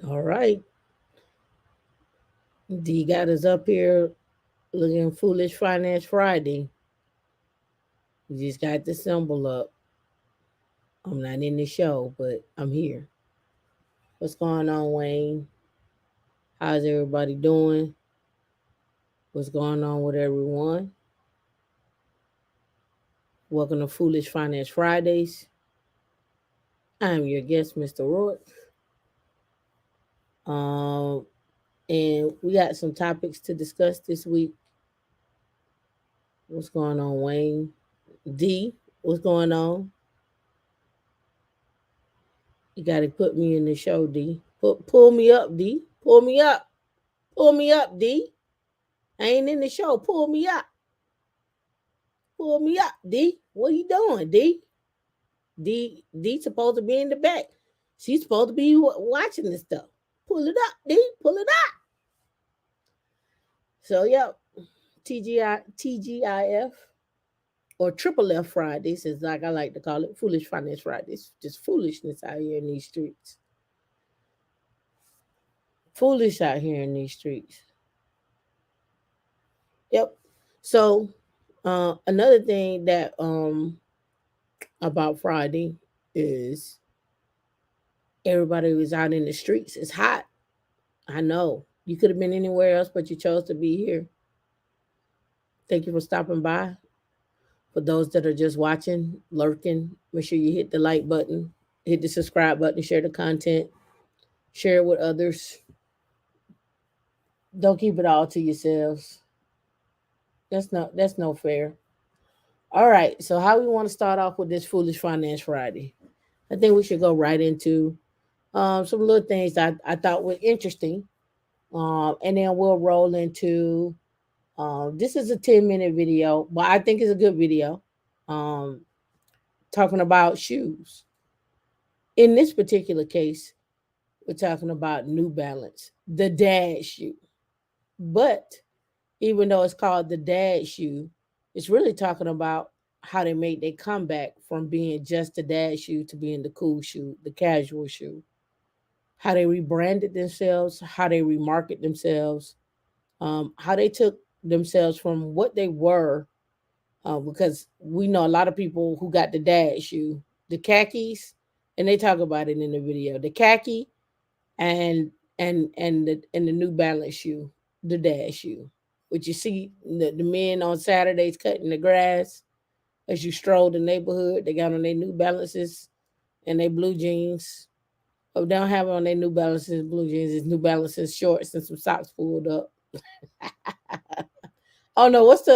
All right. D got us up here looking foolish finance Friday. We just got the symbol up. I'm not in the show, but I'm here. What's going on, Wayne? How's everybody doing? What's going on with everyone? Welcome to Foolish Finance Fridays. I'm your guest, Mr. Roy. Um, and we got some topics to discuss this week. What's going on, Wayne? D, what's going on? You got to put me in the show, D. Pull me up, D. Pull me up. Pull me up, D. I ain't in the show. Pull me up. Pull me up, D. What are you doing, D? D supposed to be in the back. She's supposed to be watching this stuff. Pull it up, D. Pull it up. So, yep. TGIF or Triple F Fridays is like I like to call it. Foolish Finance Fridays. Just foolishness out here in these streets. Foolish out here in these streets. Yep. So another thing that about Friday is everybody was out in the streets. It's hot. I know. You could have been anywhere else, but you chose to be here. Thank you for stopping by. For those that are just watching, lurking, make sure you hit the like button, hit the subscribe button, share the content, share it with others. Don't keep it all to yourselves. That's no fair. All right. So how we want to start off with this Foolish Finance Friday? I think we should go right into some little things I thought were interesting. And then we'll roll into this is a 10-minute video, but I think it's a good video. Um, Talking about shoes. In this particular case, we're talking about New Balance, the dad shoe. But even though it's called the dad shoe, it's really talking about how they made their comeback from being just the dad shoe to being the cool shoe, the casual shoe. How they rebranded themselves, how they remarket themselves, how they took themselves from what they were, because we know a lot of people who got the dad shoe, the khakis, and they talk about it in the video, the khaki and and the New Balance shoe, the dad shoe, which you see the men on Saturdays cutting the grass as you stroll the neighborhood. They got on their New Balances and their blue jeans. Oh, they don't have on their New Balances, blue jeans. It's New Balances shorts and some socks pulled up. Oh no, what is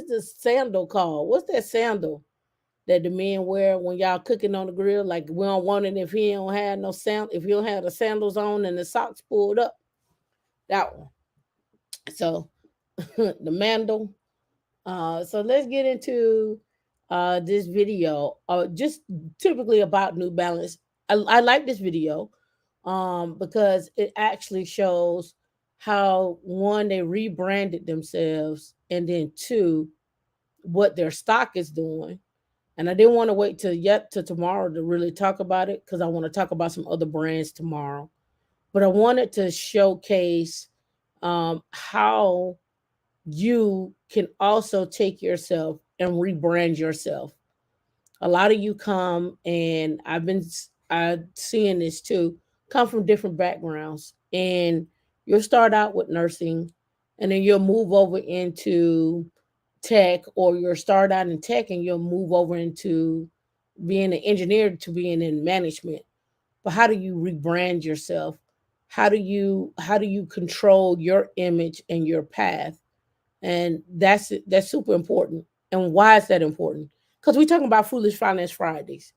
the sandal called? What's that sandal that the men wear when y'all cooking on the grill? Like we don't want it if he don't have no sand, if you don't have the sandals on and the socks pulled up. That one. So the mandel. So let's get into this video. Just typically about New Balance. I like this video because it actually shows how one they rebranded themselves, and then two what their stock is doing. And I didn't want to wait till yet to tomorrow to really talk about it because I want to talk about some other brands tomorrow. But I wanted to showcase how you can also take yourself and rebrand yourself. A lot of you come, and I seeing this too, come from different backgrounds, and you'll start out with nursing, and then you'll move over into tech, or you'll start out in tech and you'll move over into being an engineer to being in management. But how do you rebrand yourself? How do you control your image and your path? And that's super important. And why is that important? Because we're talking about Foolish Finance Fridays.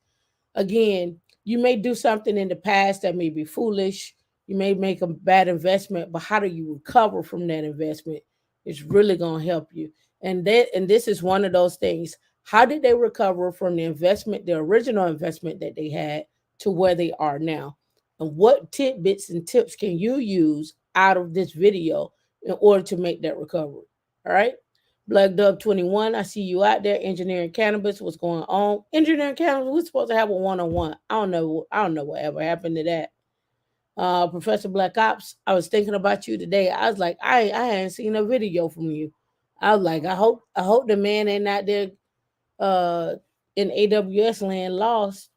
Again, you may do something in the past that may be foolish. You may make a bad investment, but how do you recover from that investment? It's really going to help you. And this is one of those things. How did they recover from the investment, the original investment that they had, to where they are now? And what tidbits and tips can you use out of this video in order to make that recovery? All right. Black Dove 21, I see you out there. Engineering Cannabis, what's going on? Engineering Cannabis, we're supposed to have a one-on-one. I don't know. I don't know whatever happened to that. Professor Black Ops, I was thinking about you today. I was like, I hadn't seen a video from you. I was like, I hope the man ain't out there uh in AWS land lost.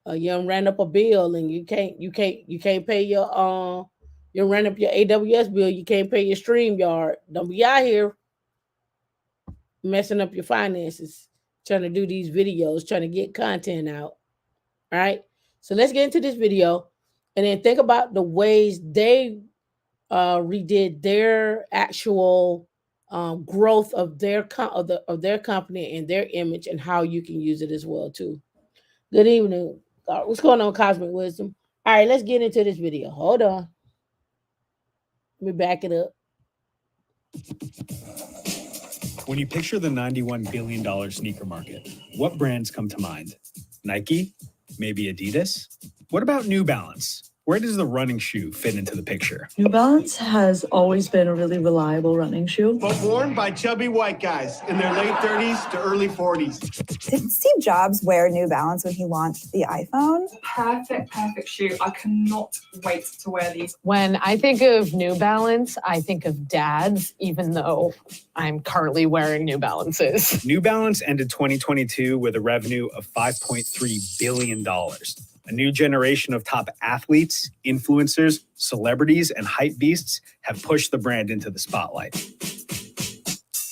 You done ran up a bill and you can't pay your you ran up your AWS bill, you can't pay your stream yard. Don't be out here messing up your finances, trying to do these videos, trying to get content out. All right. So let's get into this video and then think about the ways they redid their actual growth of of their company and their image and how you can use it as well too. Good evening. What's going on, Cosmic Wisdom? All right, let's get into this video. Hold on. Let me back it up. When you picture the $91 billion sneaker market, what brands come to mind? Nike? Maybe Adidas? What about New Balance? Where does the running shoe fit into the picture? New Balance has always been a really reliable running shoe. But worn by chubby white guys in their late 30s to early 40s. Did Steve Jobs wear New Balance when he launched the iPhone? Perfect shoe. I cannot wait to wear these. When I think of New Balance, I think of dads, even though I'm currently wearing New Balances. New Balance ended 2022 with a revenue of $5.3 billion. A new generation of top athletes, influencers, celebrities, and hype beasts have pushed the brand into the spotlight.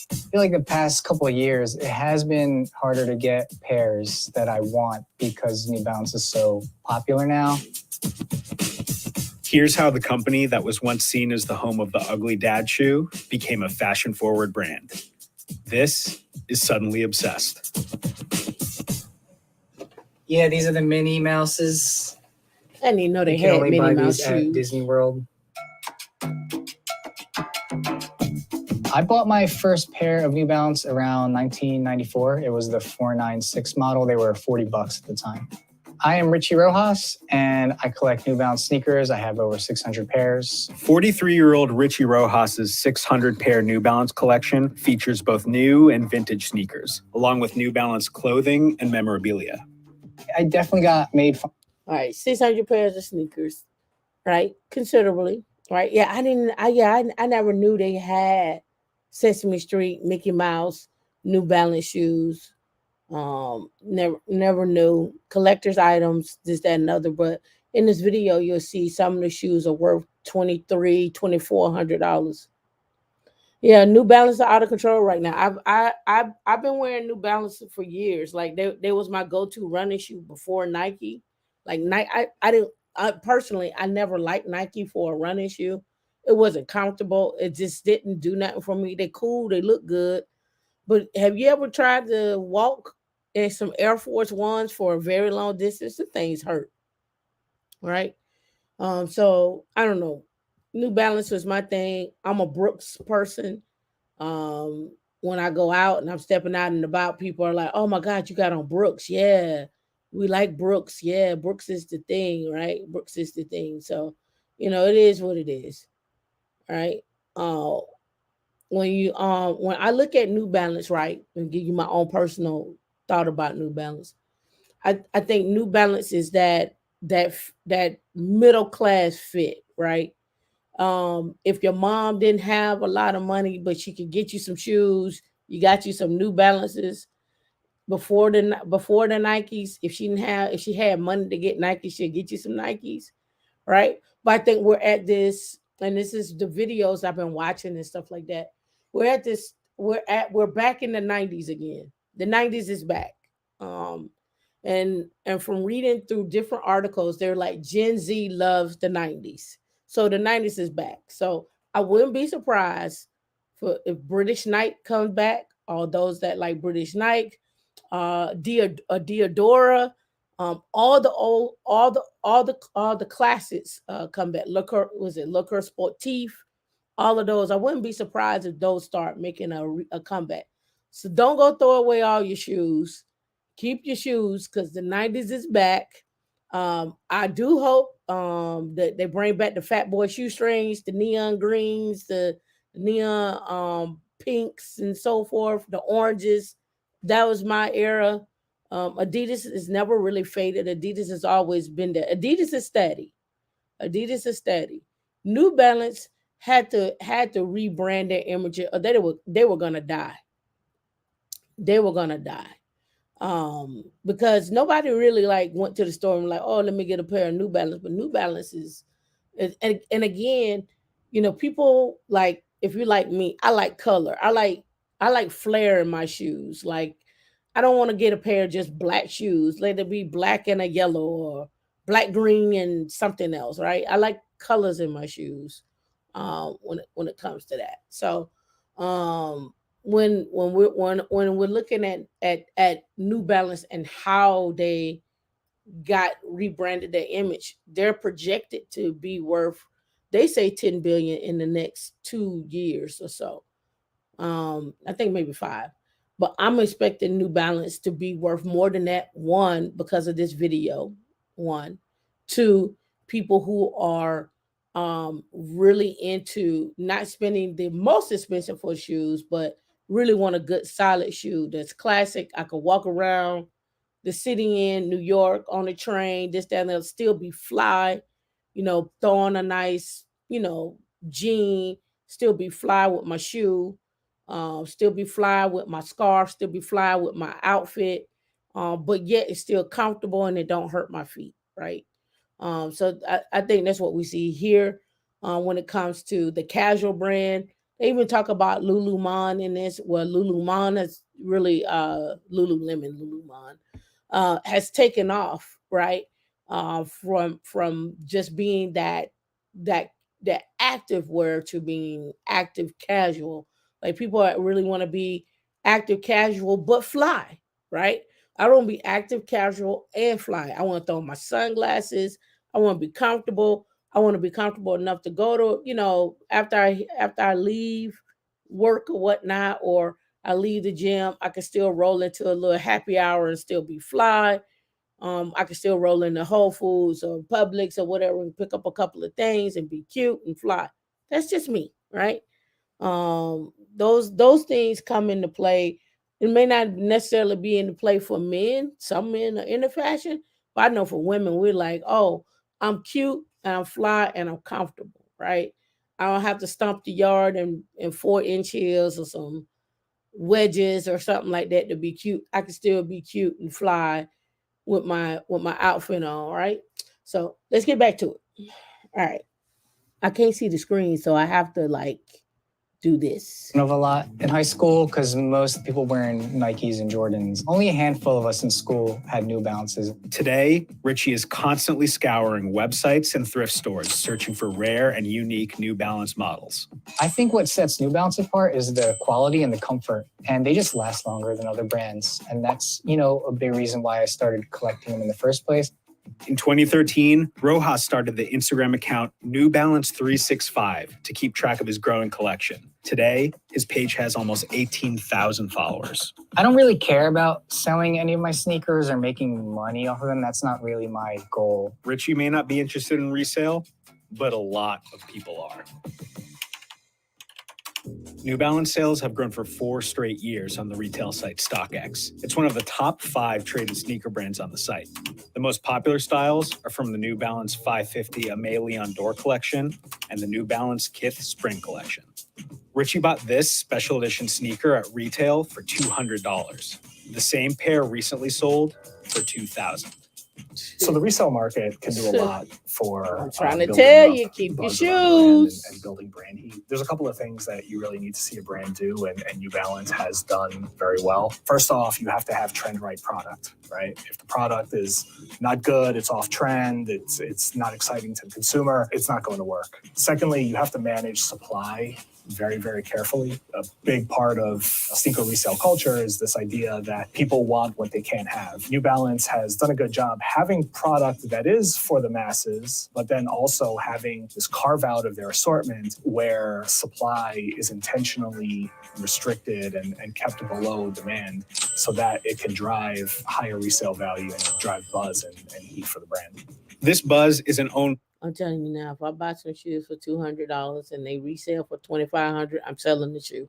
I feel like the past couple of years, it has been harder to get pairs that I want because New Balance is so popular now. Here's how the company that was once seen as the home of the ugly dad shoe became a fashion-forward brand. This is Suddenly Obsessed. Yeah, these are the Minnie Mouses. I didn't even know they You can had only Minnie buy Mouse these at shoes. Disney World. I bought my first pair of New Balance around 1994. It was the 496 model. They were $40 at the time. I am Richie Rojas, and I collect New Balance sneakers. I have over 600 pairs. 43-year-old Richie Rojas's 600-pair New Balance collection features both new and vintage sneakers, along with New Balance clothing and memorabilia. I definitely got made fun. All right, 600 pairs of sneakers, right? Considerably, right? Yeah, I never knew they had Sesame Street, Mickey Mouse, New Balance shoes. Never knew collector's items, this, that, and other. But in this video, you'll see some of the shoes are worth $2,400. Yeah, New Balance are out of control right now. I've been wearing New Balance for years. Like they was my go-to running shoe before Nike. Like Nike, I personally I never liked Nike for a running shoe. It wasn't comfortable. It just didn't do nothing for me. They cool, they look good. But have you ever tried to walk in some Air Force Ones for a very long distance? The things hurt, right? So I don't know. New Balance was my thing. I'm a Brooks person. When I go out and I'm stepping out and about, people are like, "Oh my God, you got on Brooks?" Yeah, we like Brooks. Yeah, Brooks is the thing, right? Brooks is the thing. So, it is what it is, right? Uh, when I look at New Balance, right, and give you my own personal thought about New Balance, I think New Balance is that middle class fit, right? If your mom didn't have a lot of money, but she could get you some shoes, you got you some New Balances before the Nikes. If she had money to get Nikes, she'd get you some Nikes, right? But I think we're at this, and this is the videos I've been watching and stuff like that. We're back in the 90s again. The 90s is back. Um, and from reading through different articles, they're like Gen Z loves the 90s. So the 90s is back. So I wouldn't be surprised for if British Nike comes back, or those that like British Nike, Diodora, all the classics come back. Looker Sportif, all of those. I wouldn't be surprised if those start making a comeback. So don't go throw away all your shoes. Keep your shoes because the 90s is back. I do hope that they bring back the Fat Boy shoestrings, the neon greens, the neon pinks and so forth, the oranges. That was my era. Adidas is never really faded. Adidas has always been there. Adidas is steady. Adidas is steady. New Balance had to rebrand their image, or they were gonna die. They were gonna die. Because nobody really like went to the store and like, oh, let me get a pair of New Balance. But New Balance and again, people like, if you like me, I like color. I like flair in my shoes. Like, I don't want to get a pair of just black shoes. Let it be black and a yellow, or black, green, and something else, right? I like colors in my shoes. When it comes to that. So, when we're looking at New Balance and how they got rebranded their image, they're projected to be worth, they say 10 billion in the next 2 years or so. I think maybe 5. But I'm expecting New Balance to be worth more than that. One, because of this video. One, two, people who are really into not spending the most expensive for shoes, but really want a good solid shoe that's classic. I could walk around the city in New York on the train, this, that, and they'll still be fly, throw on a nice, jean, still be fly with my shoe, still be fly with my scarf, still be fly with my outfit, but yet it's still comfortable and it don't hurt my feet, right? So I think that's what we see here when it comes to the casual brand. They even talk about Lululemon in this. Well, Lululemon is really Lululemon has taken off, right? From just being that that active wear to being active casual. Like, people really want to be active casual but fly, right? I don't be active casual and fly. I want to throw on my sunglasses. I want to be comfortable. I want to be comfortable enough to go to, after I leave work or whatnot, or I leave the gym, I can still roll into a little happy hour and still be fly. I can still roll into Whole Foods or Publix or whatever and pick up a couple of things and be cute and fly. That's just me, right? Those things come into play. It may not necessarily be in the play for men. Some men are into fashion, but I know for women, we're like, oh, I'm cute and I'm fly and I'm comfortable, right? I don't have to stomp the yard in 4-inch heels or some wedges or something like that to be cute. I can still be cute and fly with my outfit on, right? So let's get back to it. All right. I can't see the screen, so I have to like do this. Of a lot in high school because most people wearing Nikes and Jordans. Only a handful of us in school had New Balances. Today, Richie is constantly scouring websites and thrift stores, searching for rare and unique New Balance models. I think what sets New Balance apart is the quality and the comfort, and they just last longer than other brands. And that's, a big reason why I started collecting them in the first place. In 2013, Rojas started the Instagram account New Balance 365 to keep track of his growing collection. Today, his page has almost 18,000 followers. I don't really care about selling any of my sneakers or making money off of them. That's not really my goal. Richie may not be interested in resale, but a lot of people are. New Balance sales have grown for 4 straight years on the retail site StockX. It's one of the top 5 traded sneaker brands on the site. The most popular styles are from the New Balance 550 Aimé Leon Dore collection and the New Balance Kith Spring collection. Richie bought this special edition sneaker at retail for $200. The same pair recently sold for $2,000. So the resale market can do a lot for I'm trying to building tell up you, keep your buzz around the brand shoes. and building brand heat. There's a couple of things that you really need to see a brand do, and New Balance has done very well. First off, you have to have trend right product, right? If the product is not good, it's off trend, it's not exciting to the consumer, it's not going to work. Secondly, you have to manage supply very, very carefully. A big part of sneaker resale culture is this idea that people want what they can't have. New Balance has done a good job having product that is for the masses, but then also having this carve out of their assortment where supply is intentionally restricted and kept below demand so that it can drive higher resale value and drive buzz and heat for the brand. This buzz is an own. I'm telling you now, if I buy some shoes for $200 and they resell for $2,500, I'm selling the shoe.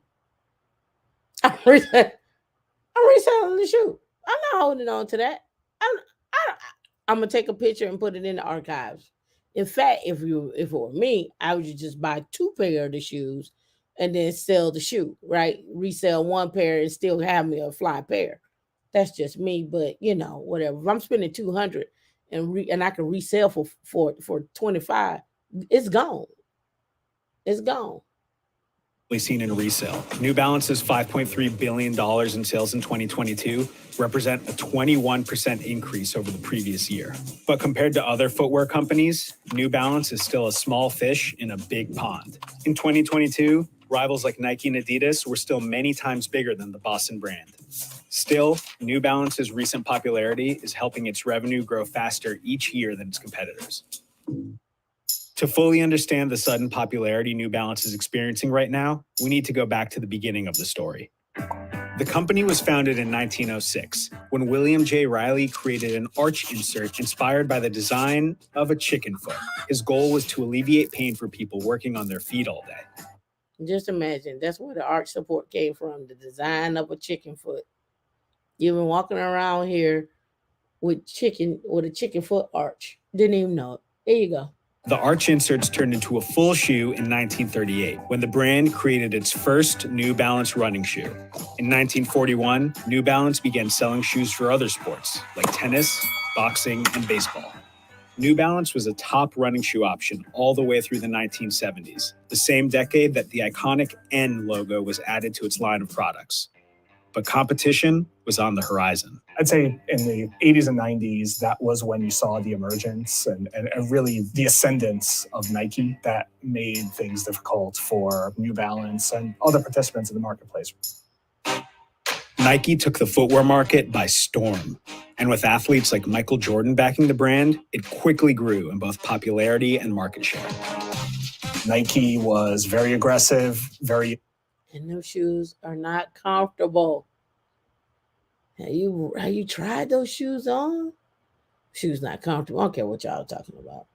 I'm reselling the shoe. I'm not holding on to that. I'm gonna take a picture and put it in the archives. In fact, if it were me, I would just buy 2 pair of the shoes and then sell the shoe, right? Resell 1 pair and still have me a fly pair. That's just me, but whatever. If I'm spending 200 and I can resell for 25, it's gone. It's gone. Seen in resale. New Balance's $5.3 billion in sales in 2022 represent a 21% increase over the previous year. But compared to other footwear companies, New Balance is still a small fish in a big pond. In 2022, rivals like Nike and Adidas were still many times bigger than the Boston brand. Still, New Balance's recent popularity is helping its revenue grow faster each year than its competitors. To fully understand the sudden popularity New Balance is experiencing right now, we need to go back to the beginning of the story. The company was founded in 1906 when William J. Riley created an arch insert inspired by the design of a chicken foot. His goal was to alleviate pain for people working on their feet all day. Just imagine, that's where the arch support came from, the design of a chicken foot. You've been walking around here with a chicken foot arch. Didn't even know it. There you go. The arch inserts turned into a full shoe in 1938 when the brand created its first New Balance running shoe. In 1941, New Balance began selling shoes for other sports like tennis, boxing, and baseball. New Balance was a top running shoe option all the way through the 1970s, the same decade that the iconic N logo was added to its line of products. But competition was on the horizon. I'd say in the 80s and 90s, that was when you saw the emergence and really the ascendance of Nike that made things difficult for New Balance and other participants in the marketplace. Nike took the footwear market by storm. And with athletes like Michael Jordan backing the brand, it quickly grew in both popularity and market share. Nike was very aggressive, And those shoes are not comfortable. Have you tried those shoes on? Shoes not comfortable. I don't care what y'all are talking about.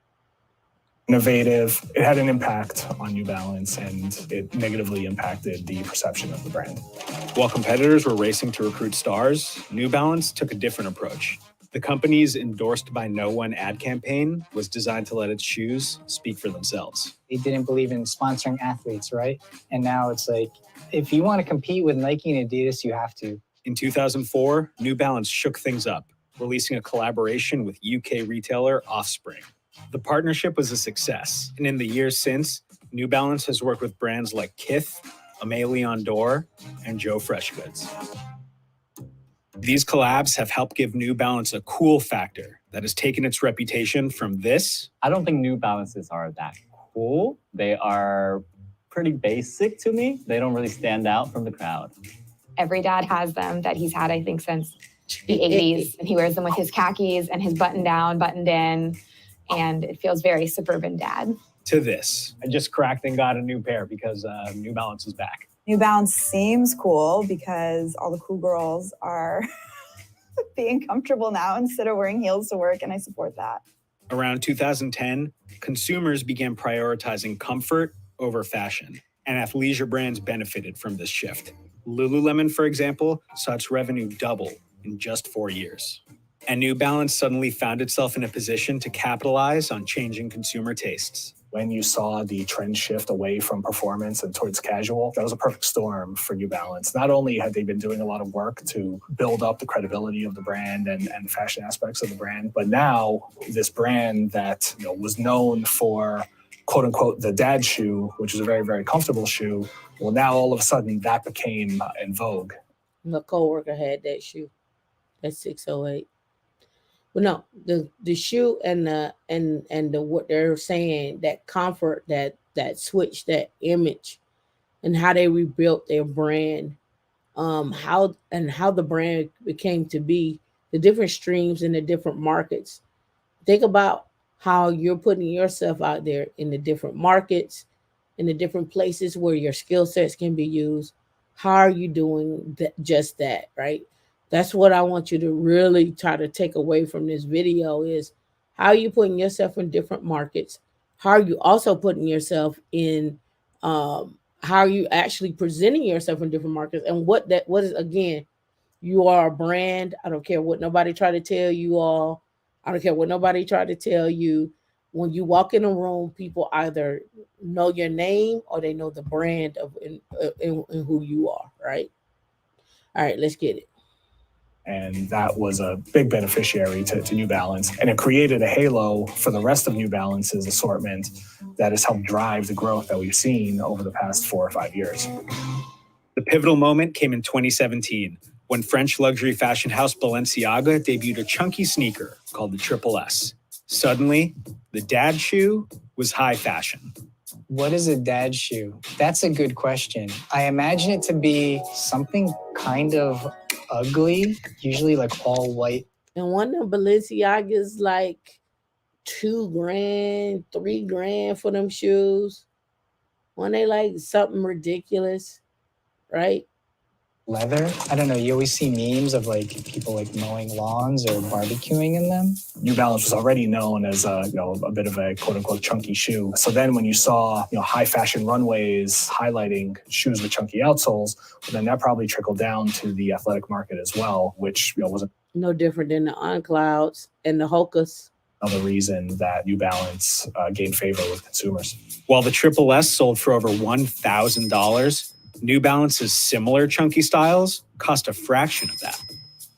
innovative. It had an impact on New Balance, and it negatively impacted the perception of the brand. While competitors were racing to recruit stars, New Balance took a different approach. The company's endorsed by no one ad campaign was designed to let its shoes speak for themselves. They didn't believe in sponsoring athletes, right? And now it's like, if you want to compete with Nike and Adidas, you have to. In 2004, New Balance shook things up, releasing a collaboration with UK retailer Offspring. The partnership was a success, and in the years since, New Balance has worked with brands like Kith, Aimé Leon Dore, and Joe Freshgoods. These collabs have helped give New Balance a cool factor that has taken its reputation from this. I don't think New Balances are that cool. They are pretty basic to me. They don't really stand out from the crowd. Every dad has them that he's had, I think, since the 80s. And he wears them with his khakis and his button down, buttoned in. And it feels very suburban dad. To this. I just cracked and got a new pair because New Balance is back. New Balance seems cool because all the cool girls are being comfortable now instead of wearing heels to work, and I support that. Around 2010, consumers began prioritizing comfort over fashion, and athleisure brands benefited from this shift. Lululemon, for example, saw its revenue double in just 4 years. And New Balance suddenly found itself in a position to capitalize on changing consumer tastes. When you saw the trend shift away from performance and towards casual, that was a perfect storm for New Balance. Not only had they been doing a lot of work to build up the credibility of the brand and fashion aspects of the brand, but now this brand that was known for quote unquote the dad shoe, which is a very, very comfortable shoe, well, now all of a sudden that became in vogue. My coworker had that shoe at 608. Well, no, the shoe and the what they're saying, that comfort, that switch, that image, and how they rebuilt their brand, how the brand became to be, the different streams in the different markets. Think about how you're putting yourself out there in the different markets, in the different places where your skill sets can be used. How are you doing just that, right? That's what I want you to really try to take away from this video is how are you putting yourself in different markets? How are you also putting yourself in, how how are you actually presenting yourself in different markets, and what is, again, you are a brand. I don't care what nobody try to tell you all. I don't care what nobody try to tell you. When you walk in a room, people either know your name or they know the brand of in who you are, right? All right, let's get it. And that was a big beneficiary to New Balance. And it created a halo for the rest of New Balance's assortment that has helped drive the growth that we've seen over the past 4 or 5 years. The pivotal moment came in 2017 when French luxury fashion house Balenciaga debuted a chunky sneaker called the Triple S. Suddenly, the dad shoe was high fashion. What is a dad shoe? That's a good question. I imagine it to be something kind of ugly, usually like all white. And one of Balenciaga's like $2,000, $3,000 for them shoes. When they like something ridiculous, right? Leather. I don't know. You always see memes of like people like mowing lawns or barbecuing in them. New Balance was already known as a bit of a quote unquote chunky shoe. So then when you saw high fashion runways highlighting shoes with chunky outsoles, well, then that probably trickled down to the athletic market as well, which wasn't no different than the OnClouds and the Hokas. Another reason that New Balance gained favor with consumers. While the Triple S sold for over $1,000, New Balance's similar chunky styles cost a fraction of that.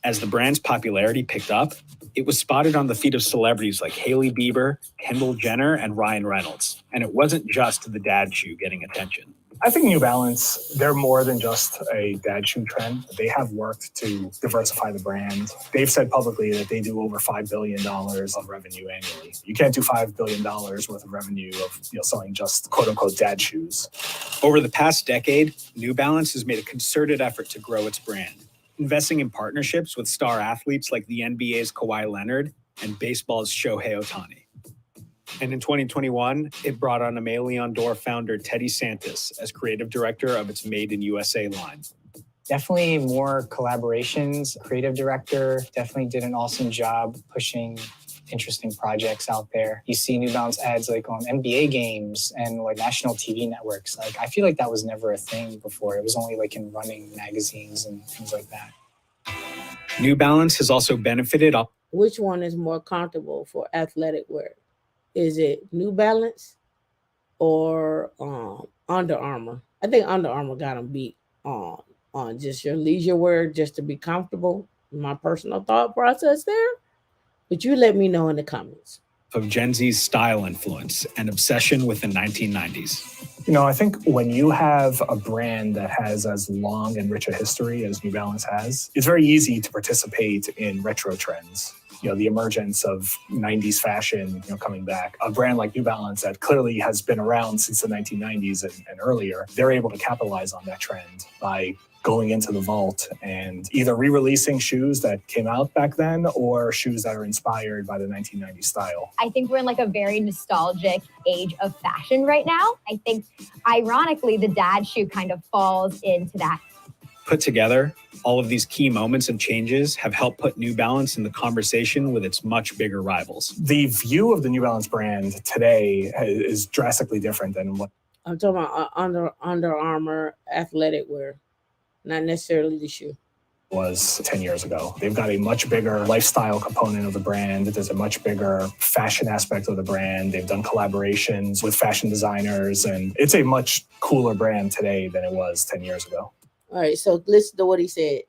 As the brand's popularity picked up, it was spotted on the feet of celebrities like Hailey Bieber, Kendall Jenner, and Ryan Reynolds. And it wasn't just the dad shoe getting attention. I think New Balance, they're more than just a dad shoe trend. They have worked to diversify the brand. They've said publicly that they do over $5 billion of revenue annually. You can't do $5 billion worth of revenue of selling just quote unquote dad shoes. Over the past decade, New Balance has made a concerted effort to grow its brand, investing in partnerships with star athletes like the NBA's Kawhi Leonard and baseball's Shohei Ohtani. And in 2021, it brought on Leon Dore founder Teddy Santis as creative director of its Made in USA line. Definitely more collaborations. Creative director definitely did an awesome job pushing interesting projects out there. You see New Balance ads like on NBA games and like national TV networks. Like I feel like that was never a thing before. It was only like in running magazines and things like that. New Balance has also benefited. Which one is more comfortable for athletic wear? Is it New Balance or Under Armour? I think Under Armour got them beat on just your leisure wear, just to be comfortable. My personal thought process there. But you let me know in the comments. Of Gen Z's style influence and obsession with the 1990s. I think when you have a brand that has as long and rich a history as New Balance has, it's very easy to participate in retro trends. The emergence of 90s fashion, coming back. A brand like New Balance that clearly has been around since the 1990s and earlier, they're able to capitalize on that trend by going into the vault and either re-releasing shoes that came out back then or shoes that are inspired by the 1990s style. I think we're in like a very nostalgic age of fashion right now. I think, ironically, the dad shoe kind of falls into that. Put together, all of these key moments and changes have helped put New Balance in the conversation with its much bigger rivals. The view of the New Balance brand today is drastically different than what I'm talking about Under Armour athletic wear, not necessarily the shoe. Was 10 years ago. They've got a much bigger lifestyle component of the brand. There's a much bigger fashion aspect of the brand. They've done collaborations with fashion designers, and it's a much cooler brand today than it was 10 years ago. All right, so listen to what he said.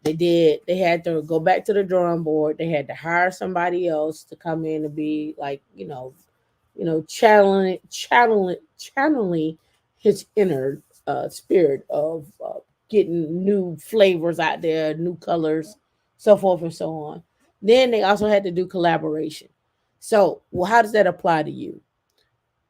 They had to go back to the drawing board. They had to hire somebody else to come in and be like, channeling his inner spirit of getting new flavors out there, new colors, so forth and so on. Then they also had to do collaboration. So, how does that apply to you?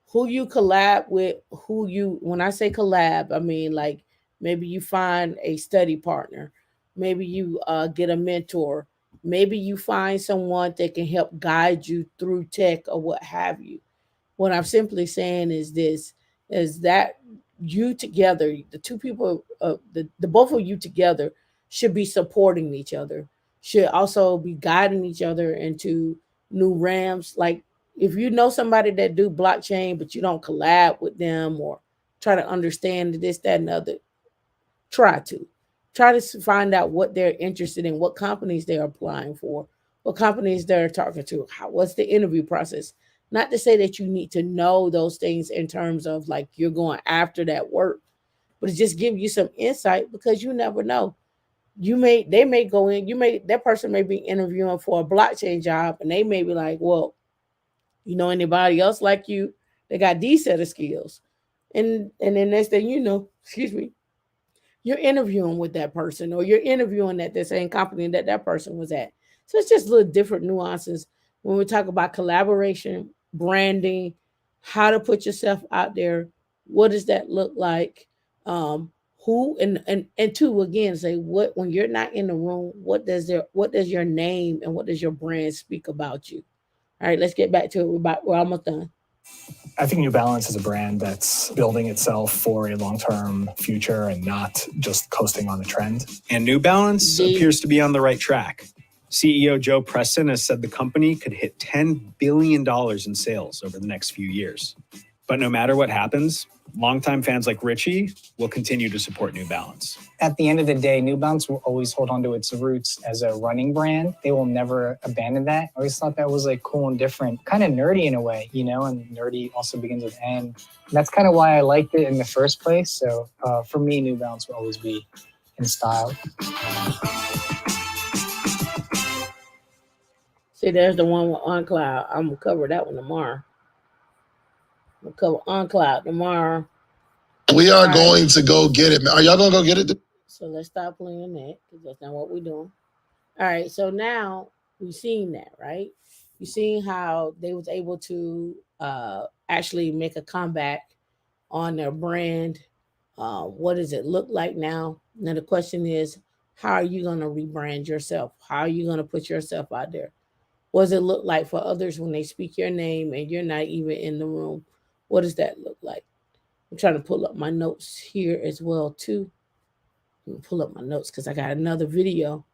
Who you collab with, when I say collab, I mean like maybe you find a study partner, maybe you get a mentor, maybe you find someone that can help guide you through tech or what have you. What I'm simply saying is this, is that you together, the two people, the both of you together should be supporting each other, should also be guiding each other into new realms. Like if you know somebody that do blockchain, but you don't collab with them or try to understand this, that, and the other. Try to find out what they're interested in, what companies they're applying for, what companies they're talking to, what's the interview process. Not to say that you need to know those things in terms of like you're going after that work, but it just give you some insight because you never know. They may go in, that person may be interviewing for a blockchain job and they may be like, well, you know anybody else like you? They got these set of skills. And then next thing you know, excuse me, you're interviewing with that person or you're interviewing at the same company that person was at. So it's just little different nuances when we talk about collaboration, branding, how to put yourself out there. What does that look like? Who and two, again, say what when you're not in the room, what does your name and what does your brand speak about you? All right, let's get back to it. We're almost done. I think New Balance is a brand that's building itself for a long-term future and not just coasting on a trend. And New Balance appears to be on the right track. CEO Joe Preston has said the company could hit $10 billion in sales over the next few years. But no matter what happens, longtime fans like Richie will continue to support New Balance. At the end of the day, New Balance will always hold on to its roots as a running brand. They will never abandon that. I always thought that was like cool and different, kind of nerdy in a way, you know, and nerdy also begins with N. That's kind of why I liked it in the first place. So for me, New Balance will always be in style. See, there's the one with OnCloud. I'm going to cover that one tomorrow. We'll cover OnCloud tomorrow. We are going to go get it. Are y'all going to go get it? So let's stop playing that because that's not what we're doing. All right. So now we've seen that, right? You've seen how they was able to actually make a comeback on their brand. What does it look like now? Now the question is, how are you going to rebrand yourself? How are you going to put yourself out there? What does it look like for others when they speak your name and you're not even in the room? What does that look like? I'm trying to pull up my notes here as well, too. I'm going to pull up my notes because I got another video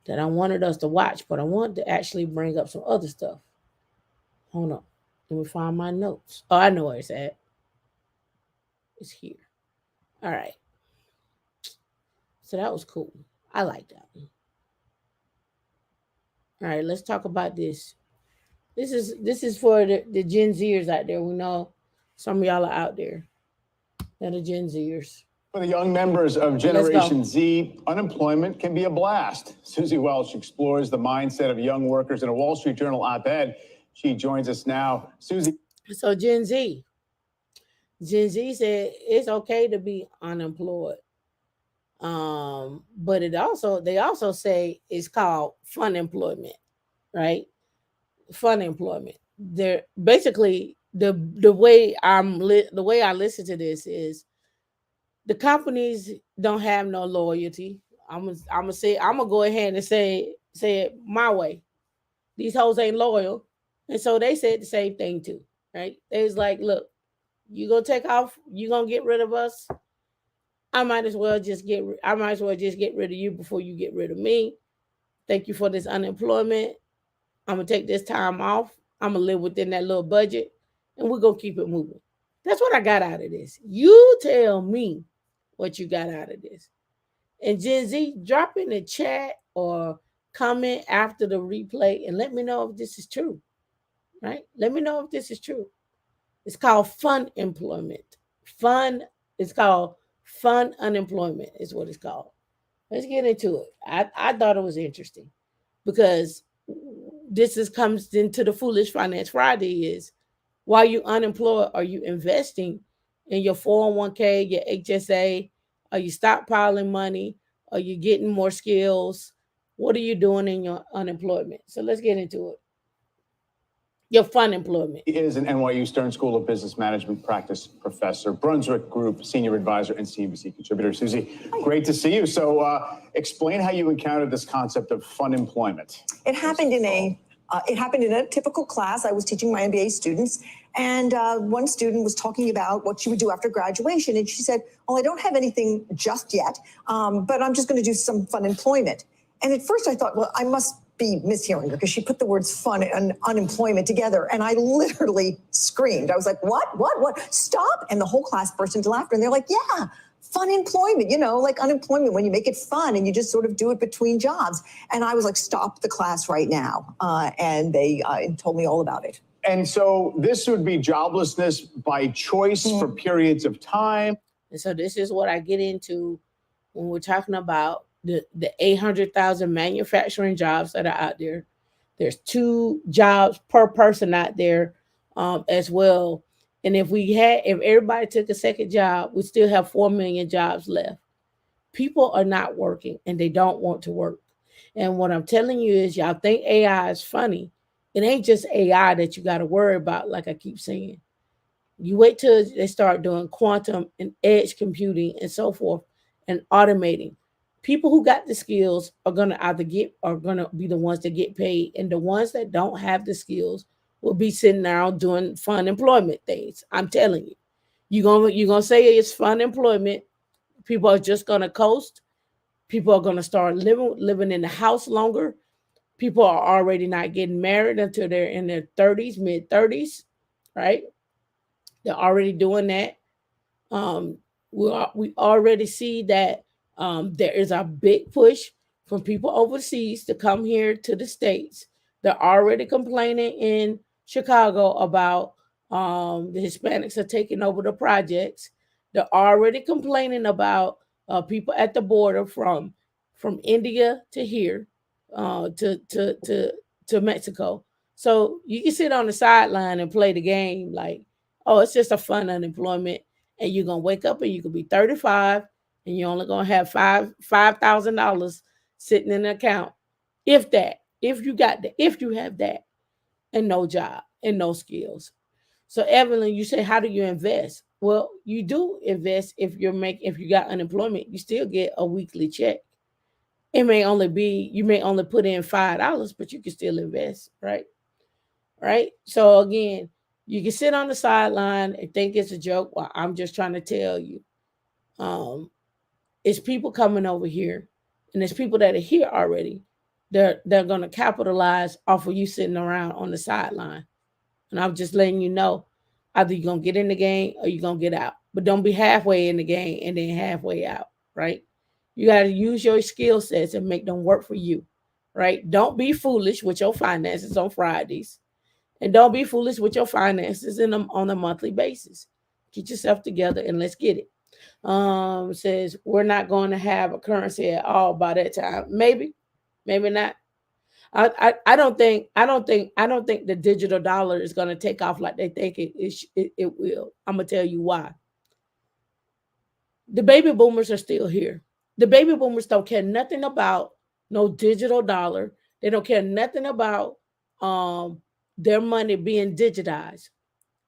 that I wanted us to watch, but I wanted to actually bring up some other stuff. Hold on. Let me find my notes. Oh, I know where it's at. It's here. All right. So that was cool. I like that one. All right, let's talk about this. This is for the Gen Zers out there. We know some of y'all are out there that are Gen Zers. For the young members of Generation Z, unemployment can be a blast. Susie Welch explores the mindset of young workers in a Wall Street Journal op-ed. She joins us now. Susie. So Gen Z said it's okay to be unemployed. But they also say it's called Funemployment, right? Funemployment. They're basically the way I listen to this is the companies don't have no loyalty. I'm gonna go ahead and say it my way. These hoes ain't loyal, and so they said the same thing too, right? They was like, look, you gonna take off, you gonna get rid of us. I might as well just get rid of you before you get rid of me. Thank you for this unemployment. I'm gonna take this time off. I'm gonna live within that little budget, and we're gonna keep it moving. That's what I got out of this. You tell me what you got out of this. And Gen Z, drop in the chat or comment after the replay and let me know if this is true. Right? Let me know if this is true. It's called Funemployment. It's called Fun Unemployment is what it's called. Let's get into it. I thought it was interesting because comes into the Foolish Finance Friday is while you unemployed, are you investing in your 401k, your HSA? Are you stockpiling money? Are you getting more skills? What are you doing in your unemployment? So let's get into it. Your Funemployment. He is an NYU Stern School of Business Management practice professor, Brunswick Group senior advisor, and CNBC contributor. Susie, great to see you. So explain how you encountered this concept of funemployment. It happened in a typical class. I was teaching my MBA students, and one student was talking about what she would do after graduation. And she said, well, I don't have anything just yet, but I'm just going to do some fun employment. And at first I thought, well, I must be mishearing her because she put the words fun and unemployment together. And I literally screamed. I was like, what? Stop. And the whole class burst into laughter. And they're like, yeah, fun employment, like unemployment when you make it fun and you just sort of do it between jobs. And I was like, stop the class right now. And they told me all about it. And so this would be joblessness by choice for periods of time. And so this is what I get into when we're talking about the 800,000 manufacturing jobs that are out there. There's 2 jobs per person out there as well. And if everybody took a second job, we still have 4 million jobs left. People are not working and they don't want to work. And what I'm telling you is y'all think AI is funny. It ain't just AI that you got to worry about, like I keep saying. You wait till they start doing quantum and edge computing and so forth and automating. People who got the skills are going to be the ones that get paid. And the ones that don't have the skills will be sitting there doing fun employment things. I'm telling you. You're gonna say it's fun employment. People are just gonna coast. People are gonna start living in the house longer. People are already not getting married until they're in their 30s, mid-30s, right? They're already doing that. We already see that there is a big push from people overseas to come here to the States. They're already complaining in Chicago about the Hispanics are taking over the projects. They're already complaining about people at the border from India to here to Mexico. So you can sit on the sideline and play the game like, oh, it's just a fun unemployment. And you're going to wake up and you could be 35 and you're only going to have $5,000 sitting in an account. If you have that and no job and no skills. So Evelyn, you say, how do you invest? Well, you do invest if you got unemployment, you still get a weekly check. You may only put in $5, but you can still invest, right? Right. So again, you can sit on the sideline and think it's a joke. Well, I'm just trying to tell you, it's people coming over here, and it's people that are here already. They're going to capitalize off of you sitting around on the sideline. And I'm just letting you know, either you're going to get in the game or you're going to get out. But don't be halfway in the game and then halfway out, right? You got to use your skill sets and make them work for you, right? Don't be foolish with your finances on Fridays. And don't be foolish with your finances on a monthly basis. Get yourself together and let's get it. Says we're not going to have a currency at all by that time. Maybe not. I don't think the digital dollar is going to take off like they think it will. I'm gonna tell you why. The baby boomers are still here. The baby boomers don't care nothing about no digital dollar. They don't care nothing about their money being digitized.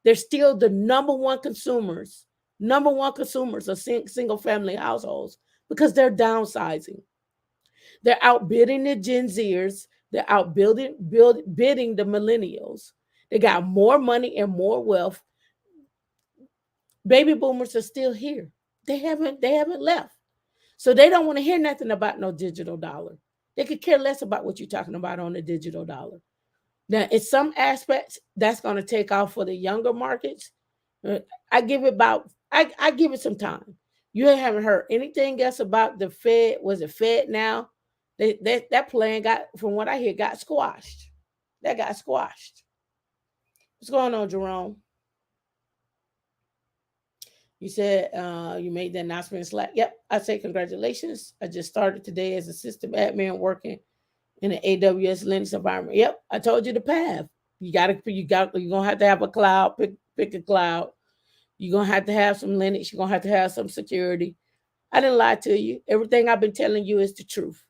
They're still the number one consumers of single family households because they're downsizing. They're outbidding the Gen Zers. They're bidding the millennials. They got more money and more wealth. Baby boomers are still here. They haven't left. So they don't want to hear nothing about no digital dollar. They could care less about what you're talking about on the digital dollar. Now, in some aspects, that's going to take off for the younger markets. I give it some time. You haven't heard anything else about the Fed. Was it Fed now? That plan from what I hear, got squashed. That got squashed. What's going on, Jerome? You said you made the announcement in Slack. Yep, I say congratulations. I just started today as a system admin working in an AWS Linux environment. Yep, I told you the path. You're gonna have to have a cloud. Pick a cloud. You're gonna have to have some Linux. You're gonna have to have some security. I didn't lie to you. Everything I've been telling you is the truth.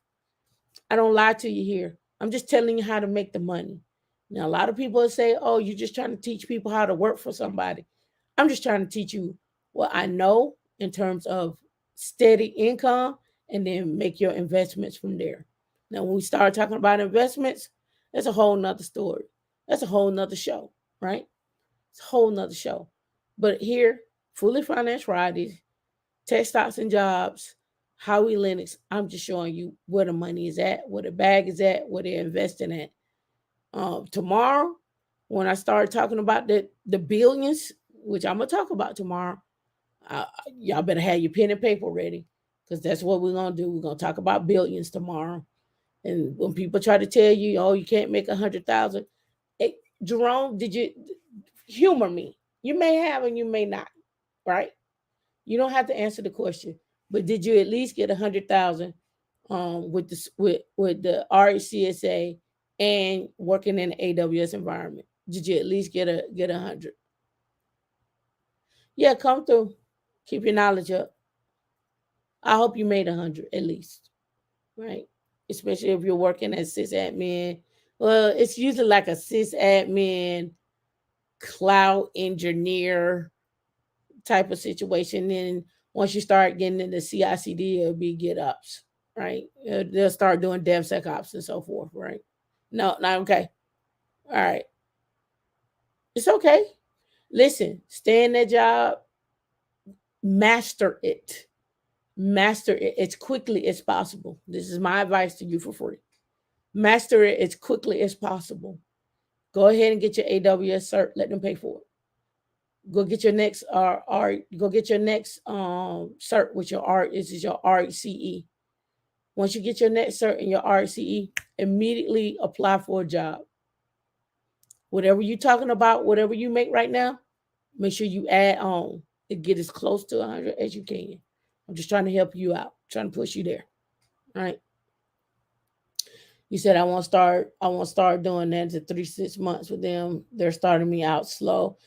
I don't lie to you here. I'm just telling you how to make the money. Now, a lot of people say, oh, you're just trying to teach people how to work for somebody. I'm just trying to teach you what I know in terms of steady income and then make your investments from there. Now, when we start talking about investments, that's a whole nother story. That's a whole nother show, right? It's a whole nother show. But here, Fully Financed Fridays, Tech Stocks and Jobs, Howie Lennox, I'm just showing you where the money is at, where the bag is at, where they're investing at. Tomorrow, when I start talking about the billions, which I'm gonna talk about tomorrow, y'all better have your pen and paper ready, because that's what we're gonna do. We're gonna talk about billions tomorrow. And when people try to tell you, oh, you can't make 100,000, Jerome, did you humor me? You may have and you may not, right? You don't have to answer the question, but did you at least get 100,000 with the RHCSA and working in the AWS environment? Did you at least get 100? Yeah, come through. Keep your knowledge up. I hope you made 100 at least, right? Especially if you're working as sysadmin. Well, it's usually like a sysadmin, cloud engineer type of situation. Then once you start getting into CI/CD, it'll be GitOps, right? They'll start doing DevSecOps and so forth, right? No, not okay. All right, it's okay. Listen, stay in that job, master it, master it as quickly as possible. This is my advice to you for free. Master it as quickly as possible. Go ahead and get your AWS cert. Let them pay for it. Go get your next go get your next cert with your R. This is your RCE. Once you get your next cert and your RCE, immediately apply for a job. Whatever you're talking about, whatever you make right now, make sure you add on and get as close to 100 as you can. I'm just trying to help you out, trying to push you there. All right. You said I won't start doing that to 3-6 months with them. They're starting me out slow.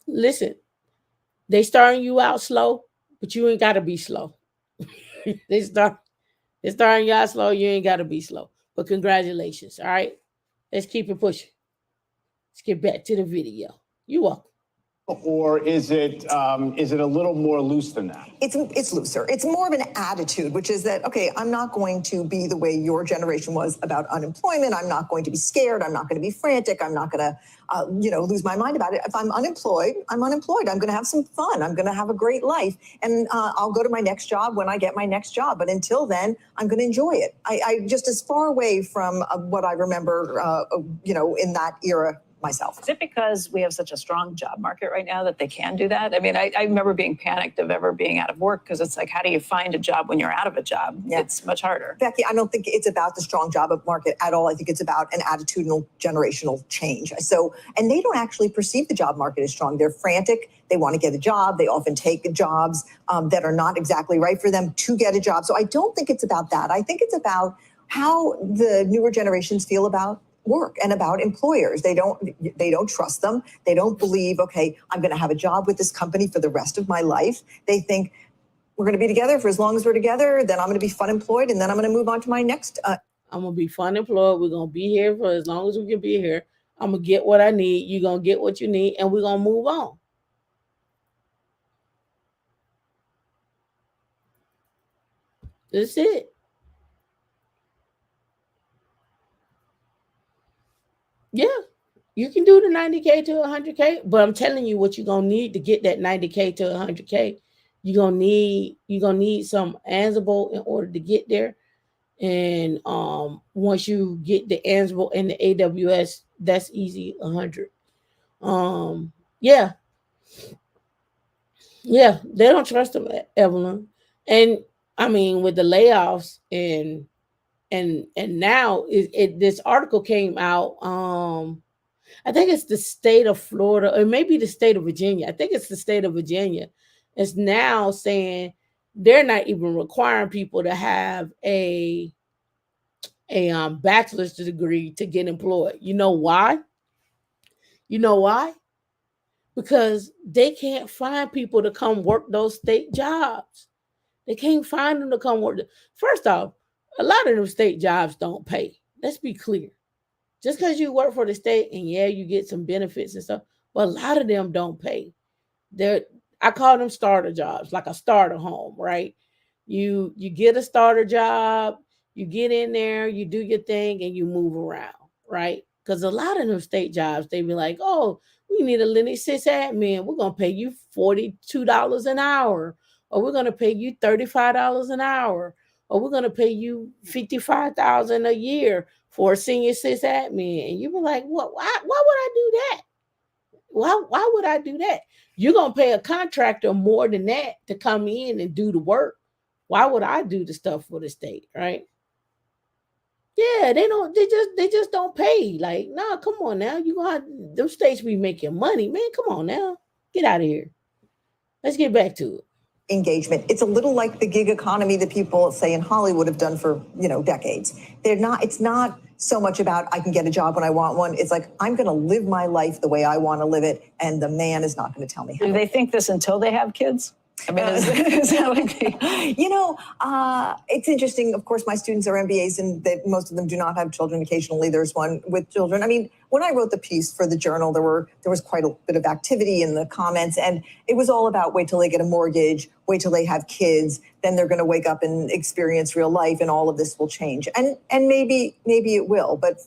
Listen, they starting you out slow, but you ain't gotta be slow. They're starting you out slow, you ain't gotta be slow. But congratulations. All right. Let's keep it pushing. Let's get back to the video. You're welcome. Or is it a little more loose than that? It's looser. It's more of an attitude, which is that, okay, I'm not going to be the way your generation was about unemployment. I'm not going to be scared. I'm not going to be frantic. I'm not going to, lose my mind about it. If I'm unemployed, I'm unemployed. I'm going to have some fun. I'm going to have a great life. And I'll go to my next job when I get my next job. But until then, I'm going to enjoy it. I just as far away from what I remember, in that era myself. Is it because we have such a strong job market right now that they can do that? I mean, I remember being panicked of ever being out of work, because it's like, how do you find a job when you're out of a job? Yeah. It's much harder. Becky, I don't think it's about the strong job market at all. I think it's about an attitudinal, generational change. And they don't actually perceive the job market as strong. They're frantic. They want to get a job. They often take jobs that are not exactly right for them to get a job. So I don't think it's about that. I think it's about how the newer generations feel about work and about employers. They don't trust them. They don't believe, okay, I'm going to have a job with this company for the rest of my life. They think we're going to be together for as long as we're together. Then I'm going to be fun employed, and then I'm going to move on to my next. I'm going to be fun employed. We're going to be here for as long as we can be here. I'm going to get what I need. You're going to get what you need, and we're going to move on. That's it. Yeah, you can do the 90K to 100K, but I'm telling you what you're gonna need to get that 90K to 100K. You're gonna need some Ansible in order to get there. And once you get the Ansible and the AWS, that's easy 100. Yeah, they don't trust them, Evelyn. And I mean, with the layoffs and now this article came out. I think it's the state of Florida, or maybe the state of Virginia. I think it's the state of Virginia. It's now saying they're not even requiring people to have a bachelor's degree to get employed. You know why? Because they can't find people to come work those state jobs. They can't find them to come work. First off, a lot of them state jobs don't pay. Let's be clear. Just because you work for the state and you get some benefits and stuff, but a lot of them don't pay. I call them starter jobs, like a starter home, right? You get a starter job, you get in there, you do your thing, and you move around, right? Because a lot of them state jobs, they be like, oh, we need a Linux sysadmin. We're gonna pay you $42 an hour, or we're gonna pay you $35 an hour, or we're going to pay you $55,000 a year for a senior sysadmin. And you were like, what? Why would I do that? Why would I do that? You're going to pay a contractor more than that to come in and do the work. Why would I do the stuff for the state, right? Yeah, they just don't pay. Like, nah, come on now. You gonna those states be making money, man. Come on now. Get out of here. Let's get back to it. Engagement. It's a little like the gig economy that people say in Hollywood have done for, decades. It's not so much about I can get a job when I want one. It's like, I'm going to live my life the way I want to live it. And the man is not going to tell me how. Do they think this until they have kids? I mean, is that like it's interesting. Of course, my students are MBAs and most of them do not have children. Occasionally there's one with children. I mean, when I wrote the piece for the Journal, there was quite a bit of activity in the comments, and it was all about wait till they get a mortgage, wait till they have kids, then they're going to wake up and experience real life, and all of this will change. And maybe it will, but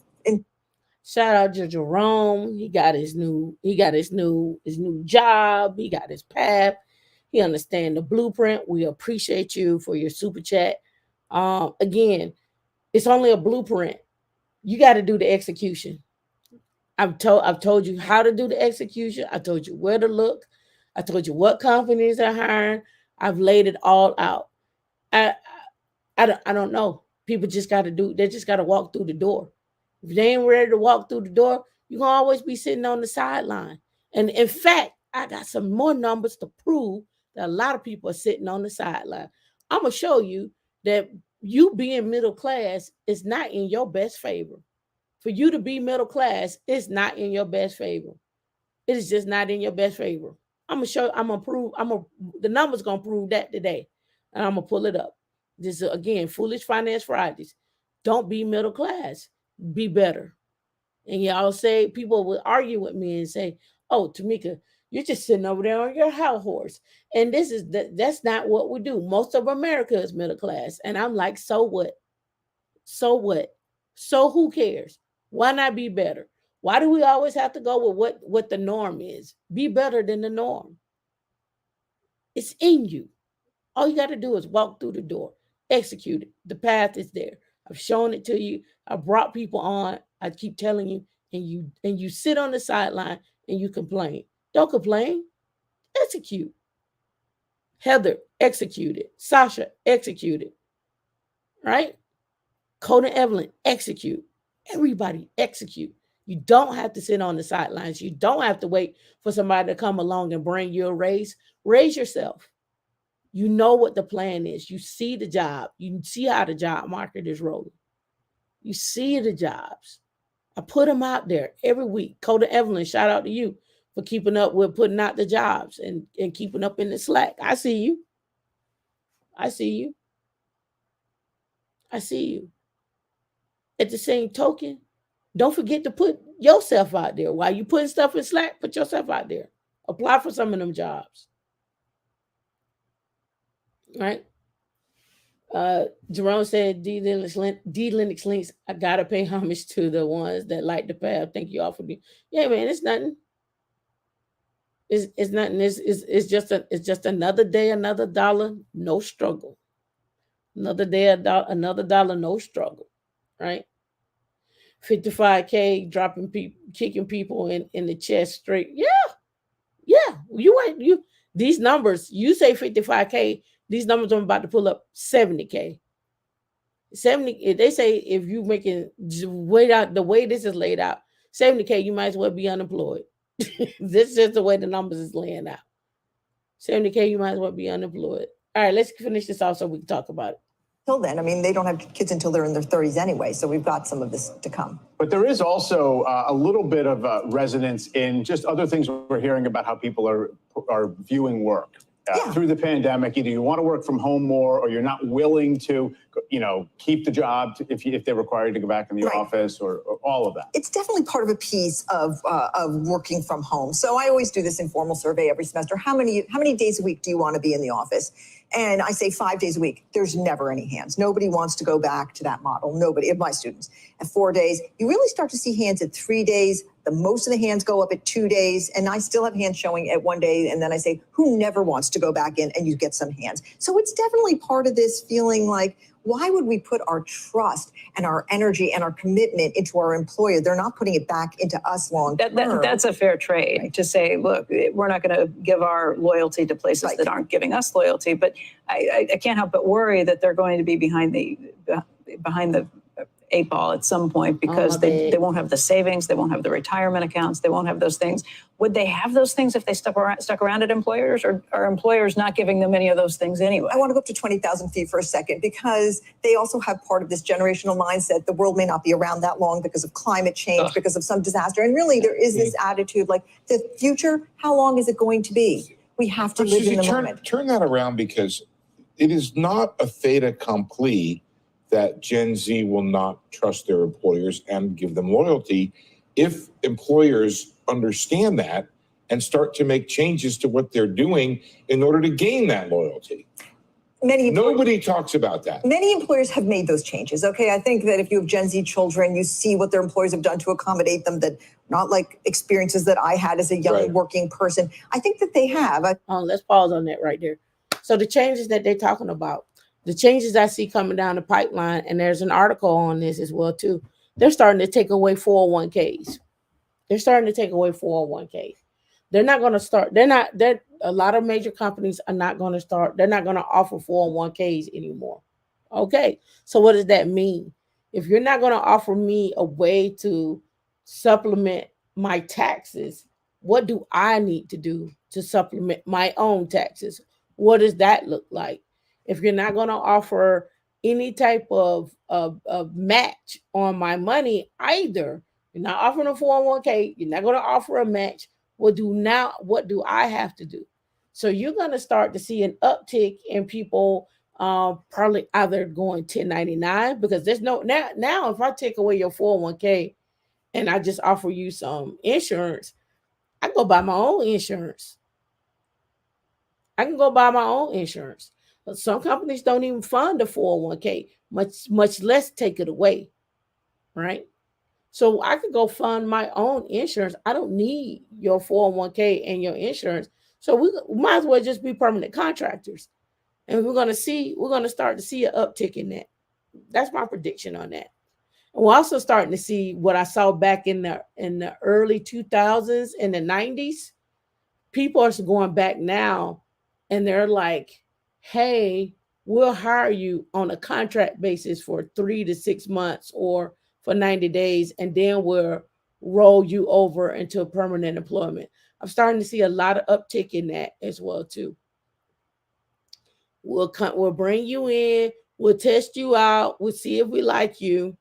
shout out to Jerome. He got his new job. He got his path. He understand the blueprint. We appreciate you for your super chat. Again, it's only a blueprint. You got to do the execution. I've told you how to do the execution. I told you where to look. I told you what companies are hiring. I've laid it all out. I don't know. People just got to they just got to walk through the door. If they ain't ready to walk through the door, you're going to always be sitting on the sideline. And in fact, I got some more numbers to prove that a lot of people are sitting on the sideline. I'm going to show you that you being middle class is not in your best favor. For you to be middle class, it's not in your best favor. It is just not in your best favor. The numbers going to prove that today. And I'm going to pull it up. This is, again, Foolish Finance Fridays. Don't be middle class. Be better. And y'all say, people will argue with me and say, oh, Tamika, you're just sitting over there on your high horse. And that's not what we do. Most of America is middle class. And I'm like, so what? So what? So who cares? Why not be better? Why do we always have to go with what the norm is? Be better than the norm. It's in you. All you got to do is walk through the door, execute it. The path is there. I've shown it to you. I brought people on. I keep telling you, and you sit on the sideline and you complain. Don't complain. Execute. Heather, execute it. Sasha, execute it. Right? Coda Evelyn, execute. Everybody, execute. You don't have to sit on the sidelines. You don't have to wait for somebody to come along and bring you a raise. Raise yourself. You know what the plan is. You see the job. You see how the job market is rolling. You see the jobs. I put them out there every week. Coda Evelyn, shout out to you for keeping up with putting out the jobs and keeping up in the slack. I see you. I see you. I see you. At the same token, don't forget to put yourself out there. While you putting stuff in Slack, put yourself out there. Apply for some of them jobs. Right? Jerome said, D Linux links, I gotta pay homage to the ones that like the path. Thank you all for being. Yeah, man, it's nothing. It's nothing. It's just another day, another dollar, no struggle. Another day, another dollar, no struggle. Right? 55K dropping people, kicking people in the chest straight. Yeah. You these numbers, you say 55K, these numbers I'm about to pull up 70K. 70, they say if you making wait out the way this is laid out, 70K, you might as well be unemployed. This is just the way the numbers is laying out. 70K, you might as well be unemployed. All right, let's finish this off so we can talk about it. Till then, I mean, they don't have kids until they're in their 30s anyway, so we've got some of this to come. But there is also a little bit of resonance in just other things we're hearing about how people are viewing work. Through the pandemic, either you want to work from home more or you're not willing to, keep the job if they're required to go back in the office or all of that. It's definitely part of a piece of working from home. So I always do this informal survey every semester. How many days a week do you want to be in the office? And I say 5 days a week. There's never any hands. Nobody wants to go back to that model. Nobody of my students. At 4 days, you really start to see hands at 3 days. The most of the hands go up at 2 days, and I still have hands showing at 1 day. And then I say, who never wants to go back in? And you get some hands. So it's definitely part of this feeling like why would we put our trust and our energy and our commitment into our employer? They're not putting it back into us long term. That's a fair trade to say, look, we're not going to give our loyalty to places that aren't giving us loyalty. But I can't help but worry that they're going to be behind the 8 ball at some point, because they won't have the savings, they won't have the retirement accounts, they won't have those things. Would they have those things if they stuck around at employers, or are employers not giving them any of those things anyway? I want to go up to 20,000 feet for a second, because they also have part of this generational mindset. The world may not be around that long because of climate change, because of some disaster. And really, there is this attitude like, the future, how long is it going to be? We have to live in the moment. Turn that around, because it is not a fait accompli that Gen Z will not trust their employers and give them loyalty if employers understand that and start to make changes to what they're doing in order to gain that loyalty. Nobody talks about that. Many employers have made those changes. Okay, I think that if you have Gen Z children, you see what their employers have done to accommodate them, that not like experiences that I had as a young working person. I think that they have. Let's pause on that right there. So the changes that they're talking about, the changes I see coming down the pipeline, and there's an article on this as well too. They're starting to take away 401ks. They're starting to take away 401ks. They're not going to start. A lot of major companies are not going to start. They're not going to offer 401ks anymore. Okay. So what does that mean? If you're not going to offer me a way to supplement my taxes, what do I need to do to supplement my own taxes? What does that look like? If you're not going to offer any type of match on my money either, you're not offering a 401k, you're not going to offer a match, what do I have to do? So you're going to start to see an uptick in people probably either going 1099, because there's no, now if I take away your 401k and I just offer you some insurance, I go buy my own insurance. I can go buy my own insurance. But some companies don't even fund a 401k, much less take it away, right? So I could go fund my own insurance. I don't need your 401k and your insurance. So we might as well just be permanent contractors. And we're going to start to see an uptick in that. That's my prediction on that. And we're also starting to see what I saw back in the early 2000s and the 90s. People are going back now and they're like, hey, we'll hire you on a contract basis for 3 to 6 months or for 90 days, and then we'll roll you over into permanent employment. I'm starting to see a lot of uptick in that as well too. We'll bring you in, we'll test you out, we'll see if we like you.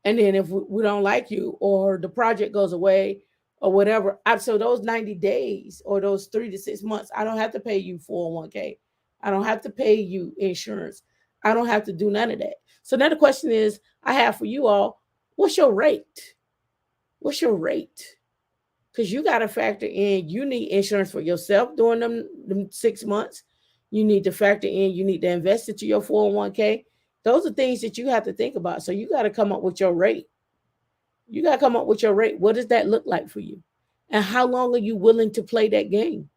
And then if we don't like you, or the project goes away or whatever, so those 90 days or those 3 to 6 months, I don't have to pay you 401k. I don't have to pay you insurance. I don't have to do none of that. So now the question is, I have for you all, what's your rate? What's your rate? Because you got to factor in, you need insurance for yourself during them 6 months. You need to factor in, you need to invest into your 401k. Those are things that you have to think about. So you got to come up with your rate. You got to come up with your rate. What does that look like for you? And how long are you willing to play that game?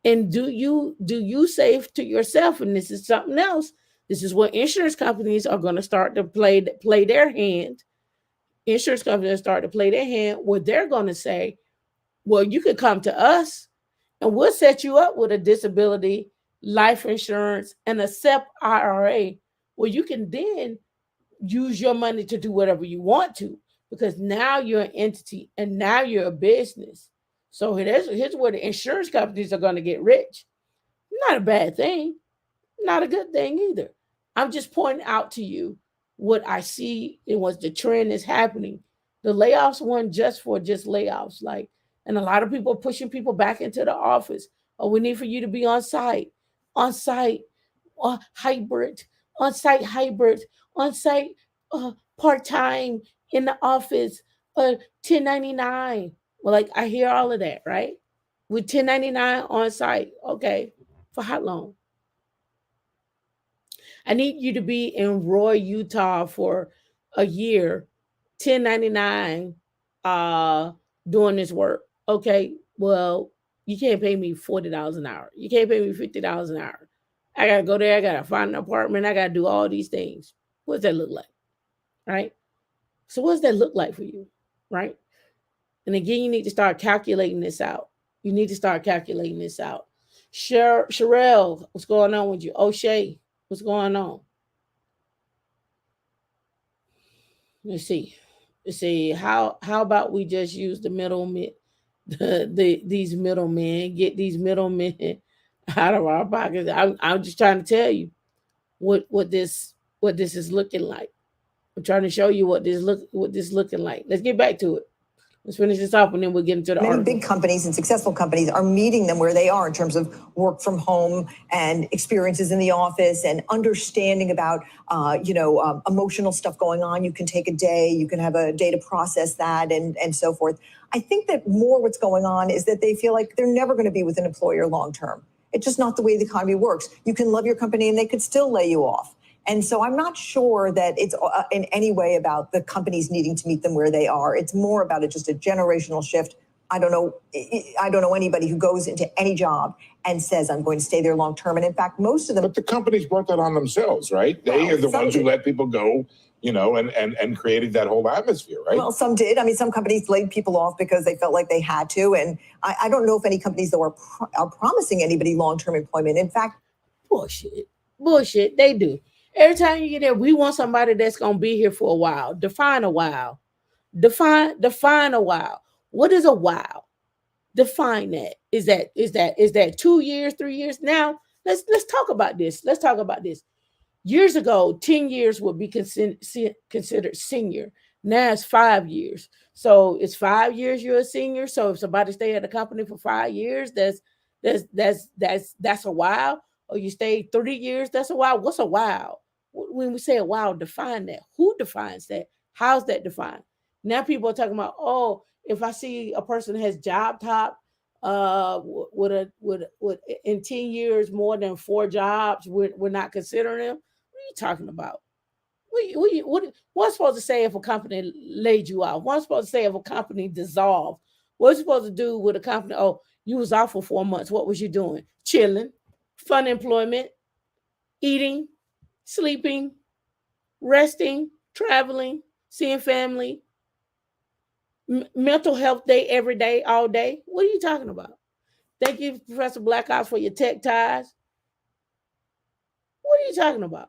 And do you save to yourself? And this is something else. This is what insurance companies are going to start to play their hand. Insurance companies start to play their hand where they're going to say, well, you can come to us and we'll set you up with a disability, life insurance, and a SEP IRA where you can then use your money to do whatever you want to, because now you're an entity and now you're a business. So here's where the insurance companies are going to get rich. Not a bad thing. Not a good thing either. I'm just pointing out to you what I see and what the trend is happening. The layoffs weren't just layoffs. And a lot of people are pushing people back into the office. Oh, we need for you to be on site, hybrid, part-time in the office, 1099. Well, I hear all of that, right? With 1099 on site. Okay. For how long? I need you to be in Roy, Utah for a year, 1099, doing this work. Okay. Well, you can't pay me $40 an hour. You can't pay me $50 an hour. I gotta go there, I gotta find an apartment, I gotta do all these things. What does that look like? Right? So what does that look like for you? Right? And again, you need to start calculating this out. You need to start calculating this out. Sherelle, what's going on with you? O'Shea, what's going on? Let's see. Let's see. How about we just use the middlemen, these middlemen, get these middlemen out of our pockets. I'm just trying to tell you what this is looking like. I'm trying to show you what this looking like. Let's get back to it. Let's finish this off and then we'll get into the Many article. big companies and successful companies are meeting them where they are in terms of work from home and experiences in the office and understanding about, emotional stuff going on. You can take a day, you can have a day to process that and so forth. I think that more what's going on is that they feel like they're never going to be with an employer long term. It's just not the way the economy works. You can love your company and they could still lay you off. And so I'm not sure that it's in any way about the companies needing to meet them where they are. It's more about just a generational shift. I don't know anybody who goes into any job and says, I'm going to stay there long term. And in fact, most of them. But the companies brought that on themselves, right? They are the ones who let people go, and created that whole atmosphere, right? Well, some did. I mean, some companies laid people off because they felt like they had to. And I don't know if any companies, though, are promising anybody long-term employment. In fact, Bullshit. They do. Every time you get there, we want somebody that's going to be here for a while. Define a while. Define a while. What is a while? Define that. Is that 2 years, 3 years? Now, let's talk about this. Let's talk about this. Years ago, 10 years would be considered senior. Now it's 5 years. So it's 5 years you're a senior. So if somebody stay at the company for 5 years, that's a while. Or you stay 3 years, that's a while. What's a while? When we say a while, define that. Who defines that? How's that defined? Now people are talking about, oh, if I see a person has job top, with in 10 years more than 4 jobs, we're not considering them. What are you talking about? What's supposed to say if a company laid you off? What's supposed to say if a company dissolved? What's supposed to do with a company? Oh, you was off for 4 months. What was you doing? Chilling, Funemployment, eating, sleeping, resting, traveling, seeing family, mental health day every day, all day. What are you talking about? Thank you, Professor Blackout, for your tech ties. What are you talking about?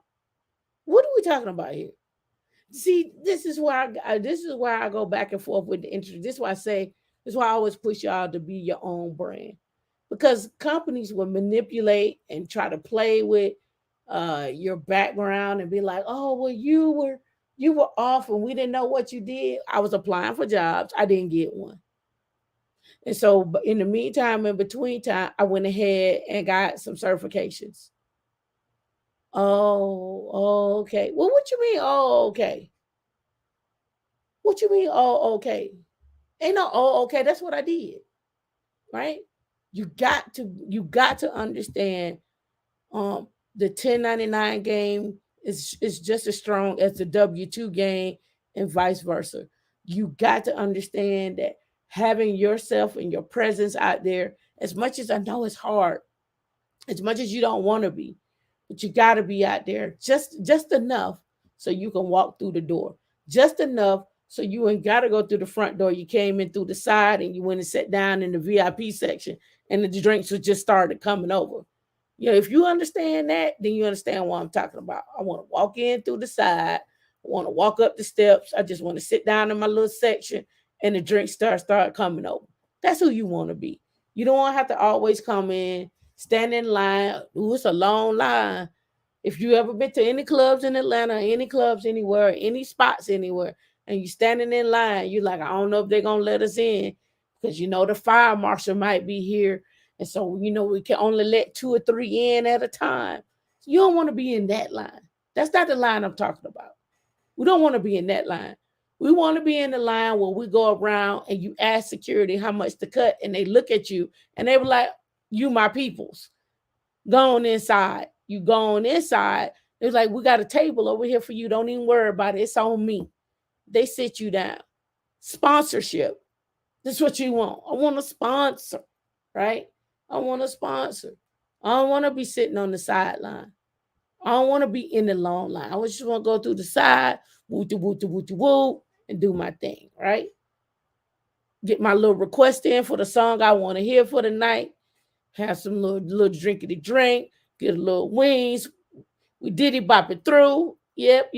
What are we talking about here? See, this is why I go back and forth with the interest. This is why I always push y'all to be your own brand, because companies will manipulate and try to play with your background and be like, oh, well, you were off and we didn't know what you did. I was applying for jobs, I didn't get one, and so in the meantime, in between time, I went ahead and got some certifications. Oh, okay. Well, what you mean? Oh, okay. What you mean? Oh, okay. Ain't no, oh, okay. That's what I did. Right? You got to understand the 1099 game is just as strong as the W2 game and vice versa. You got to understand that having yourself and your presence out there, as much as I know it's hard, as much as you don't want to be, but you got to be out there just enough so you can walk through the door, just enough so you ain't got to go through the front door. You came in through the side and you went and sat down in the VIP section and the drinks just started coming over. If you understand that, then you understand what I'm talking about. I want to walk in through the side. I want to walk up the steps. I just want to sit down in my little section and the drinks start coming over. That's who you want to be. You don't want to have to always come in, stand in line. Ooh, it's a long line. If you ever been to any clubs in Atlanta, any clubs anywhere, any spots anywhere, and you standing in line, you're like, I don't know if they're going to let us in because, the fire marshal might be here. And so, we can only let 2 or 3 in at a time. So you don't want to be in that line. That's not the line I'm talking about. We don't want to be in that line. We want to be in the line where we go around and you ask security how much to cut, and they look at you and they were like, you my peoples. Go on inside. You go on inside. It's like, we got a table over here for you. Don't even worry about it. It's on me. They sit you down. Sponsorship. That's what you want. I want a sponsor, right? I want a sponsor. I don't want to be sitting on the sideline. I don't want to be in the long line. I just want to go through the side, woo to woo to woo to woo, and do my thing, right? Get my little request in for the song I want to hear for the night. Have some little drinkity drink. Get a little wings. We diddy bop it through. Yep.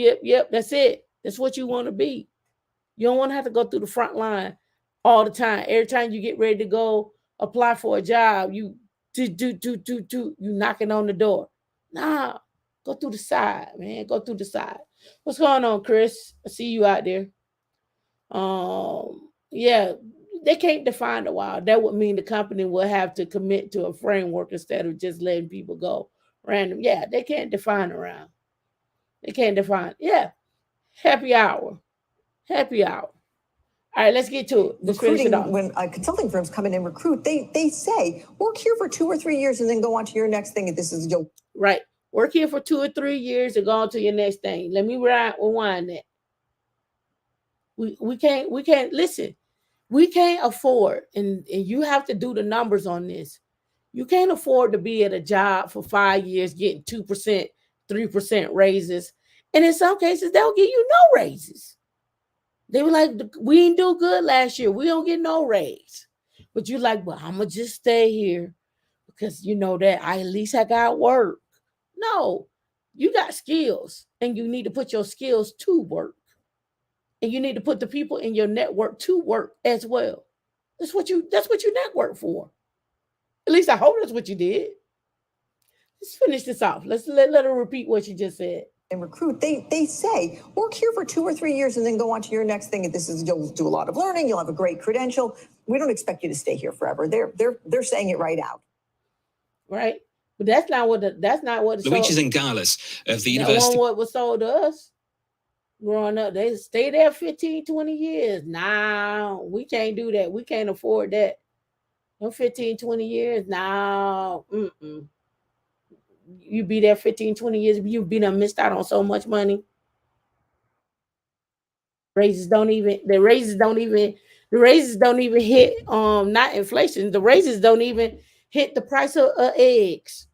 That's it. That's what you want to be. You don't want to have to go through the front line all the time. Every time you get ready to go apply for a job, you knocking on the door. Nah, go through the side, man. Go through the side. What's going on, Chris? I see you out there. Yeah, they can't define the wild. That would mean the company will have to commit to a framework instead of just letting people go random. Yeah, they can't define around. They can't define. Yeah, happy hour. Happy hour. All right, let's get to it. Let's finish it Recruiting, off. when consulting firms come in and recruit, they say, work here for 2 or 3 years and then go on to your next thing. And this is your Right. Work here for 2 or 3 years and go on to your next thing. Let me rewind that. We can't listen. We can't afford, and you have to do the numbers on this. You can't afford to be at a job for 5 years getting 2%, 3% raises. And in some cases, they'll give you no raises. They were like, we didn't do good last year. We don't get no raise. But you're like, well, I'm going to just stay here because you know that at least I got work. No, you got skills and you need to put your skills to work. And you need to put the people in your network to work as well. That's what you network for. At least I hope that's what you did. Let's finish this off. Let's let her repeat what she just said. And recruit, they say, work here for 2 or 3 years and then go on to your next thing. And this is, you'll do a lot of learning. You'll have a great credential. We don't expect you to stay here forever. They're saying it right out. Right. But that's not what Luigi Zingales of the University. University. What was sold to us growing up. They stay there 15, 20 years. Nah, we can't do that. We can't afford that. No 15, 20 years. Nah. You be there 15, 20 years, you've been missed out on so much money. The raises don't even hit not inflation. The raises don't even hit the price of eggs.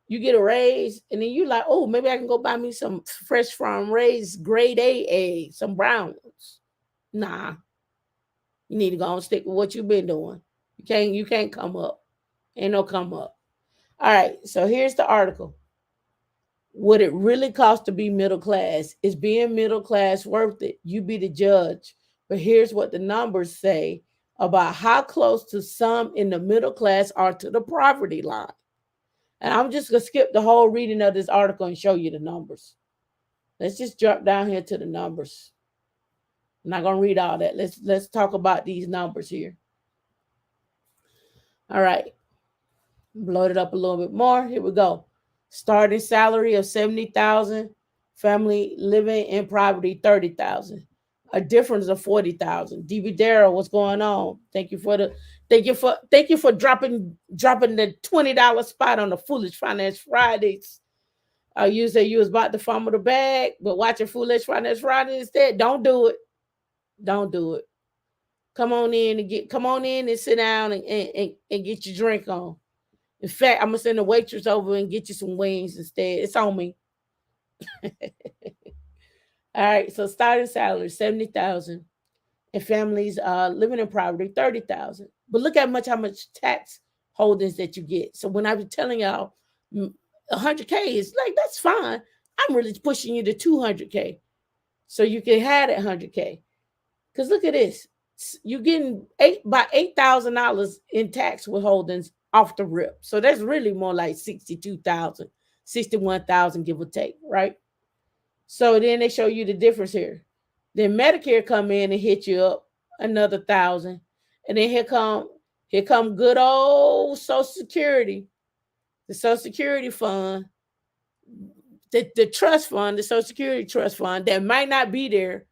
You get a raise and then you like, oh, maybe I can go buy me some fresh farm raised grade A eggs, some brown ones. Nah. You need to go and stick with what you've been doing. You can't come up. Ain't no come up. All right, so here's the article. What it really costs to be middle class. Is being middle class worth it? You be the judge. But here's what the numbers say about how close to some in the middle class are to the poverty line. And I'm just going to skip the whole reading of this article and show you the numbers. Let's just jump down here to the numbers. I'm not going to read all that. Let's talk about these numbers here. All right. Blow it up a little bit more. Here we go. Starting salary of $70,000, family living in poverty $30,000, a difference of $40,000. DB Darrell, what's going on? Thank you for dropping the $20 spot on the Foolish Finance Fridays. You say you was about to fumble the bag, but watching Foolish Finance Friday instead. Don't do it. Don't do it. Come on in and sit down and get your drink on. In fact, I'm gonna send the waitress over and get you some wings instead. It's on me. All right. So starting salary $70,000, and families living in poverty $30,000. But look at how much tax holdings that you get. So when I was telling y'all 100K is like that's fine. I'm really pushing you to 200K, so you can have that 100K. Because look at this. You're getting $8,000 in tax withholdings off the rip. So that's really more like 62,000, 61,000, give or take, right? So then they show you the difference here. Then Medicare come in and hit you up another 1,000. And then here come good old Social Security. The Social Security fund, the trust fund, the Social Security trust fund that might not be there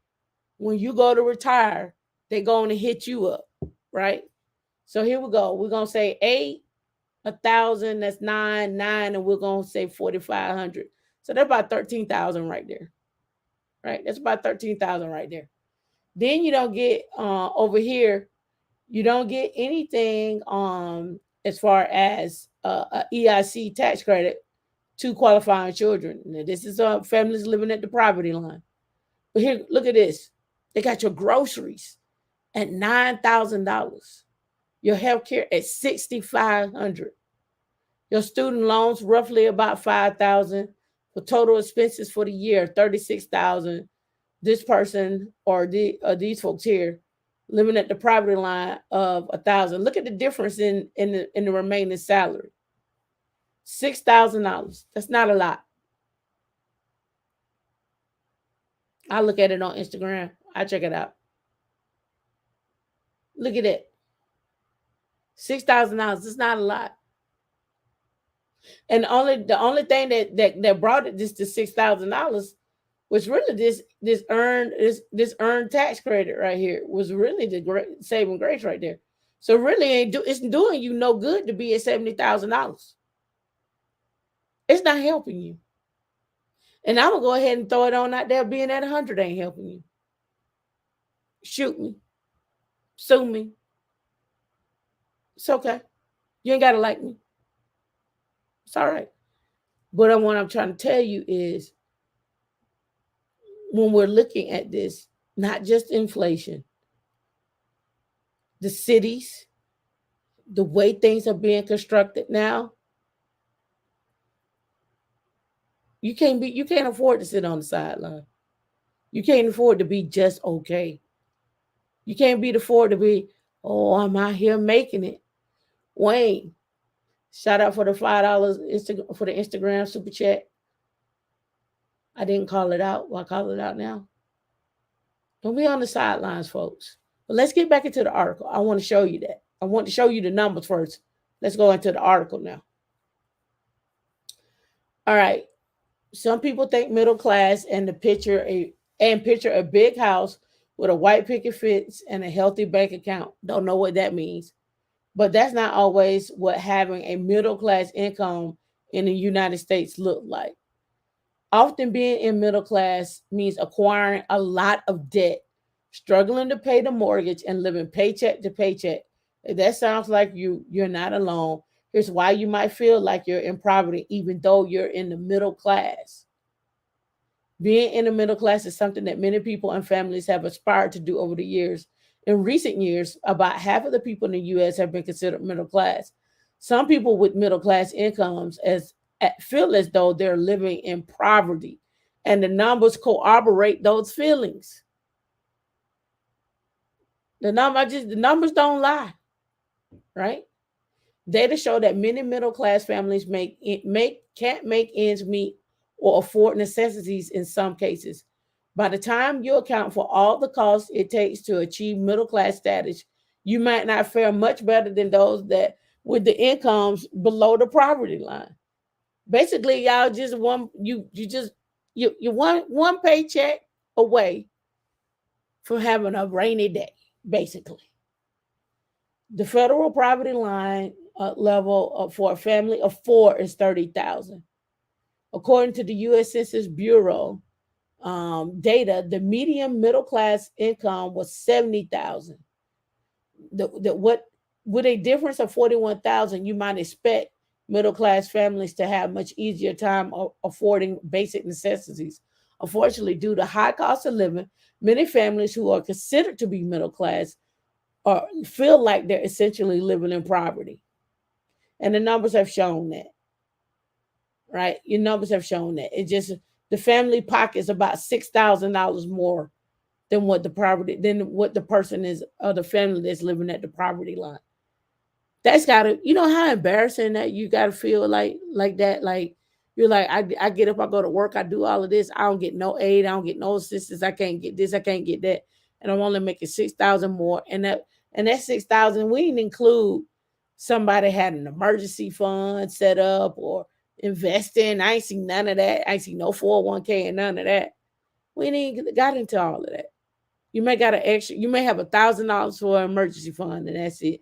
when you go to retire. They're going to hit you up, right? So here we go. We're going to say 8, 1,000, that's 9, and we're going to say 4,500. So that's about 13,000 right there, right? That's about 13,000 right there. Then you don't get over here, you don't get anything as far as a EIC tax credit to qualifying children. Now, this is families living at the poverty line. But here, look at this. They got your groceries at $9,000. Your health care at $6,500. Your student loans roughly about $5,000. For total expenses for the year, $36,000. This person or these folks here living at the poverty line of $1,000. Look at the difference in the remaining salary. $6,000. That's not a lot. I look at it on Instagram. I check it out. Look at it. $6,000. It's not a lot. And the only thing that brought it just to $6,000 was really this earned tax credit right here was really the great saving grace right there. So really it's doing you no good to be at $70,000. It's not helping you. And I'm gonna go ahead and throw it on out there. Being at 100 ain't helping you. Shoot me, sue me. It's okay. You ain't gotta like me. It's all right. But what I'm trying to tell you is, when we're looking at this, not just inflation, the cities, the way things are being constructed now, you can't afford to sit on the sideline. You can't afford to be just okay. You can't afford to be, oh, I'm out here making it. Wayne, shout out for the $5 for the Instagram super chat. I didn't call it out. Well, I call it out now. Don't be on the sidelines, folks. But let's get back into the article. I want to show you that. I want to show you the numbers first. Let's go into the article now. All right. Some people think middle class and picture a big house with a white picket fence and a healthy bank account. Don't know what that means. But that's not always what having a middle class income in the United States look like. Often being in middle class means acquiring a lot of debt, struggling to pay the mortgage, and living paycheck to paycheck. If that sounds like you're not alone. Here's why you might feel like you're in poverty, even though you're in the middle class. Being in the middle class is something that many people and families have aspired to do over the years. In recent years, about half of the people in the U.S. have been considered middle class. Some people with middle class incomes feel as though they're living in poverty, and the numbers corroborate those feelings. The numbers don't lie, right? Data show that many middle class families can't make ends meet or afford necessities in some cases. By the time you account for all the costs it takes to achieve middle class status, you might not fare much better than those that with the incomes below the poverty line. Basically, y'all just you're one paycheck away from having a rainy day, basically. The federal poverty line level for a family of 4 is $30,000. According to the U.S. Census Bureau data, the median middle class income was $70,000. With a difference of $41,000, you might expect middle class families to have much easier time affording basic necessities. Unfortunately, due to high cost of living, many families who are considered to be middle class feel like they're essentially living in poverty. And the numbers have shown that, right? Your numbers have shown that. It just, the family pocket is about $6,000 more than what the person is, or the family that's living at the poverty line. That's gotta, you know how embarrassing that you gotta feel like that. Like you're like, I get up, I go to work, I do all of this, I don't get no aid, I don't get no assistance, I can't get this, I can't get that, and I'm only making $6,000 more, and that $6,000 we didn't include somebody had an emergency fund set up or investing. I ain't seen none of that. I ain't seen no 401k and none of that. We ain't got into all of that. You may got you may have $1,000 for an emergency fund, and that's it.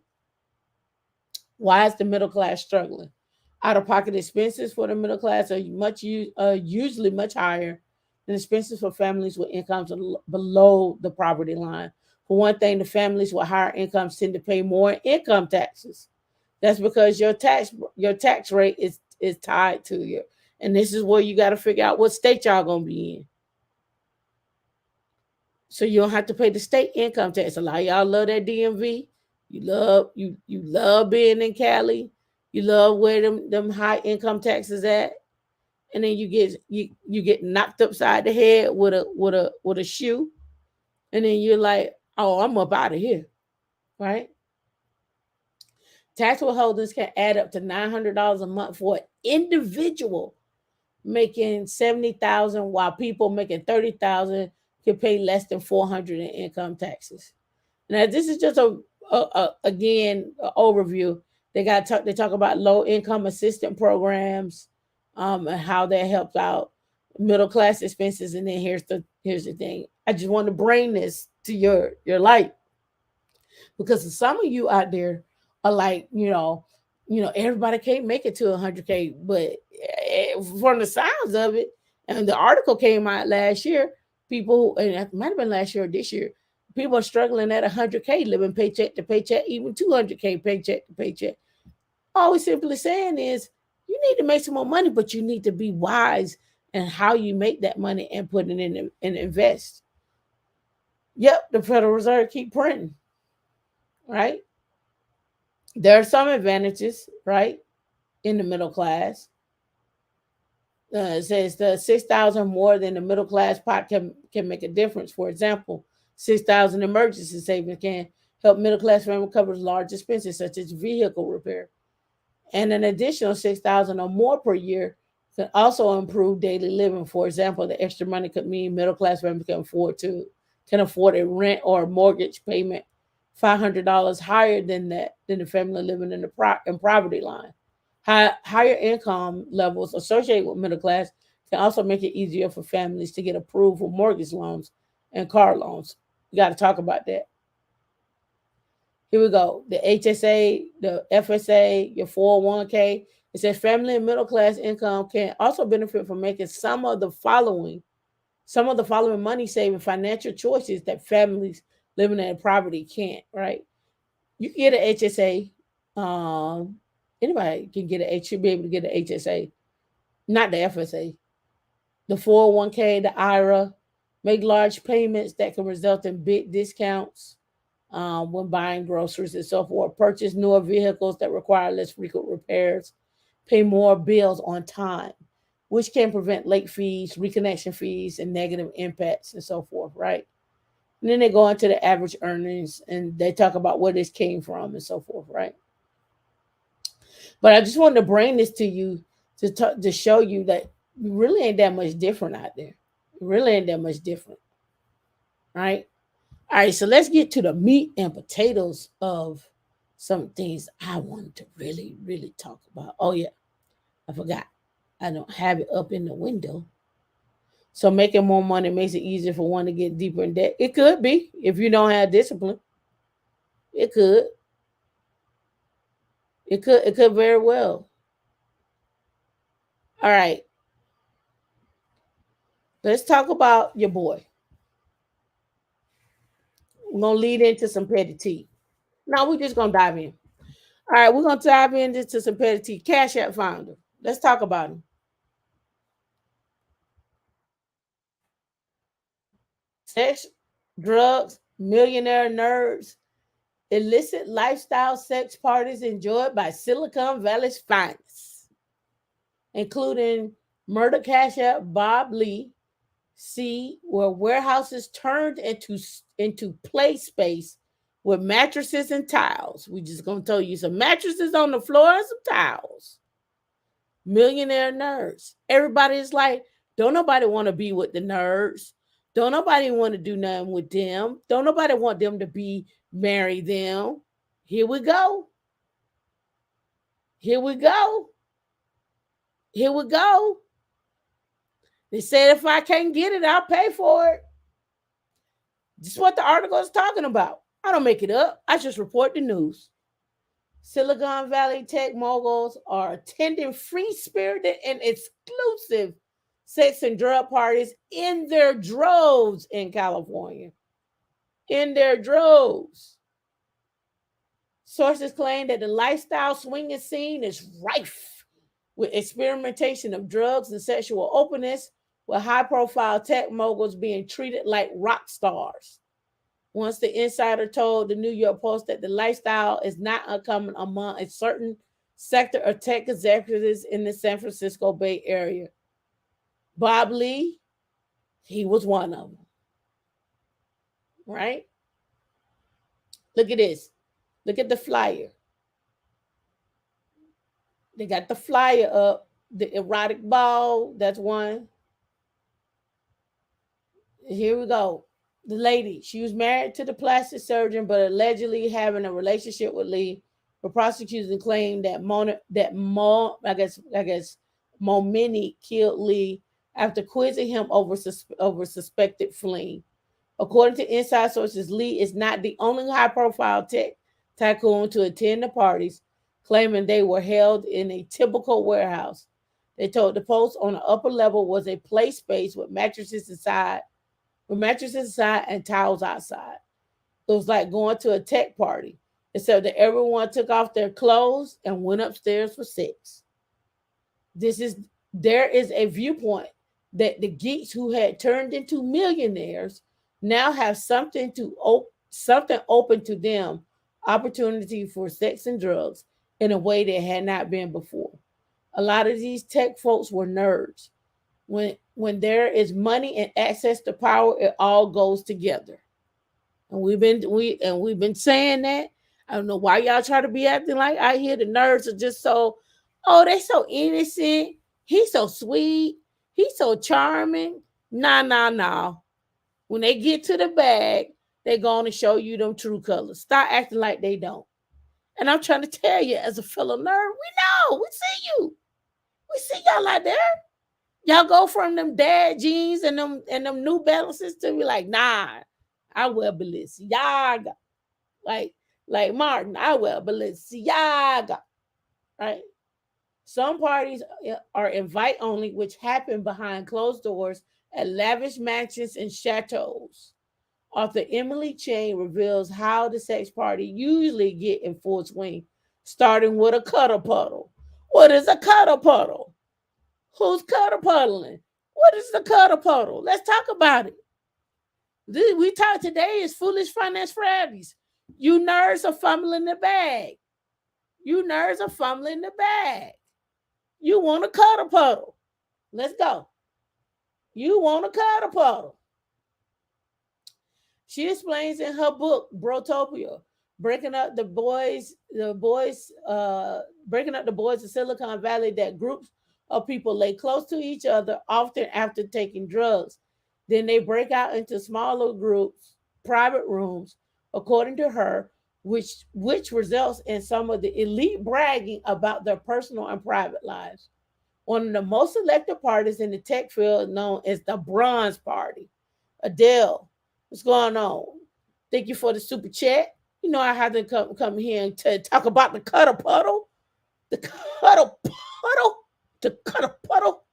Why is the middle class struggling? Out-of-pocket expenses for the middle class are usually much higher than expenses for families with incomes below the poverty line. For one thing, the families with higher incomes tend to pay more income taxes. That's because your tax rate is tied to your, and this is where you got to figure out what state y'all gonna be in. So you don't have to pay the state income tax. A lot of y'all love that DMV. You love being in Cali. You love where them high income taxes at. And then you get knocked upside the head with a shoe. And then you're like, oh, I'm up out of here. Right? Tax withholdings can add up to $900 a month for an individual making $70,000, while people making $30,000 can pay less than $400 in income taxes. Now, this is just again an overview. They talk about low income assistance programs, and how that helps out middle class expenses. And then here's the thing. I just want to bring this to your light, because some of you out there are like, everybody can't make it to 100K, but from the sounds of it, and the article came out last year, people, and it might have been last year or this year, people are struggling at 100K, living paycheck to paycheck, even 200K paycheck to paycheck. All we're simply saying is you need to make some more money, but you need to be wise in how you make that money and put it in and invest. Yep, the Federal Reserve keep printing, right? There are some advantages, right, in the middle class. It says the 6,000 more than the middle class pot can make a difference. For example, 6,000 emergency savings can help middle class family cover large expenses such as vehicle repair. And an additional 6,000 or more per year can also improve daily living. For example, the extra money could mean middle class family can afford a rent or a mortgage payment $500 higher than the family living in poverty line. Higher income levels associated with middle class can also make it easier for families to get approved for mortgage loans and car loans. We got to talk about that. Here we go. The HSA, the FSA, your 401k. It says family and middle class income can also benefit from making some of the following money saving financial choices that families living in poverty can't, right? You can get an HSA. Anybody should be able to get an HSA, not the FSA. The 401k, the IRA, make large payments that can result in big discounts when buying groceries and so forth. Purchase newer vehicles that require less frequent repairs. Pay more bills on time, which can prevent late fees, reconnection fees, and negative impacts and so forth, right? And then they go into the average earnings and they talk about where this came from and so forth, right? But I just wanted to bring this to you to show you that you really ain't that much different out there. It really ain't that much different, right? All right, so let's get to the meat and potatoes of some things I wanted to really, really talk about. Oh, yeah, I forgot. I don't have it up in the window. So making more money makes it easier for one to get deeper in debt. It could be if you don't have discipline. It could. It could very well. All right. Let's talk about your boy. We're going to lead into some petty tea. Now we're just going to dive in. All right, we're going to dive into some petty tea. Cash App founder. Let's talk about him. Sex, drugs, millionaire nerds, illicit lifestyle sex parties enjoyed by Silicon Valley's finest, including murder Cash App Bob Lee, where warehouses turned into play space with mattresses and tiles. We just gonna tell you some mattresses on the floor and some tiles. Millionaire nerds. Everybody is like, don't nobody want to be with the nerds. Don't nobody want to do nothing with them. Don't nobody want them to marry them. Here we go. Here we go. Here we go. They said if I can't get it, I'll pay for it. This is what the article is talking about. I don't make it up. I just report the news. Silicon Valley tech moguls are attending free-spirited and exclusive sex and drug parties in their droves in California. In their droves. Sources claim that the lifestyle swinging scene is rife with experimentation of drugs and sexual openness, with high-profile tech moguls being treated like rock stars. Once the insider told the New York Post that the lifestyle is not uncommon among a certain sector of tech executives in the San Francisco Bay Area. Bob Lee, he was one of them. Right? Look at this. Look at the flyer. They got the flyer up. The erotic ball, that's one. Here we go. The lady, she was married to the plastic surgeon, but allegedly having a relationship with Lee. The prosecutors claimed that Momini killed Lee after quizzing him over suspected fleeing. According to inside sources, Lee is not the only high-profile tech tycoon to attend the parties, claiming they were held in a typical warehouse. They told the Post on the upper level was a play space with mattresses inside and towels outside. It was like going to a tech party, except that everyone took off their clothes and went upstairs for sex. There is a viewpoint that the geeks who had turned into millionaires now have something open to them, opportunity for sex and drugs in a way that had not been before. A lot of these tech folks were nerds. When there is money and access to power, it all goes together. And we've been saying that. I don't know why y'all try to be acting like I hear the nerds are just so, oh, they so innocent. He's so sweet. He's so charming. Nah. When they get to the bag, they're going to show you them true colors. Stop acting like they don't. And I'm trying to tell you, as a fellow nerd, we know. We see you. We see y'all out there. Y'all go from them dad jeans and them New Balances to be like, nah, I wear Balenciaga. Like Martin, I wear Balenciaga. Right? Some parties are invite only, which happen behind closed doors at lavish mansions and chateaus. Author Emily Chang reveals how the sex party usually get in full swing, starting with a cuddle puddle. What is a cuddle puddle? Who's cuddle puddling? What is the cuddle puddle? Let's talk about it. We talk today is foolish finance Fridays. You nerds are fumbling the bag. You nerds are fumbling the bag. You want a cuddle puddle. Let's go. You want a cuddle puddle. She explains in her book, Brotopia, breaking up the boys of Silicon Valley, that groups of people lay close to each other, often after taking drugs. Then they break out into smaller groups, private rooms, according to her, which results in some of the elite bragging about their personal and private lives. One of the most selective parties in the tech field known as the Bronze Party. Adele, what's going on? Thank you for the super chat. You know I had to come here and talk about the cuddle puddle. The cuddle puddle. The cuddle puddle.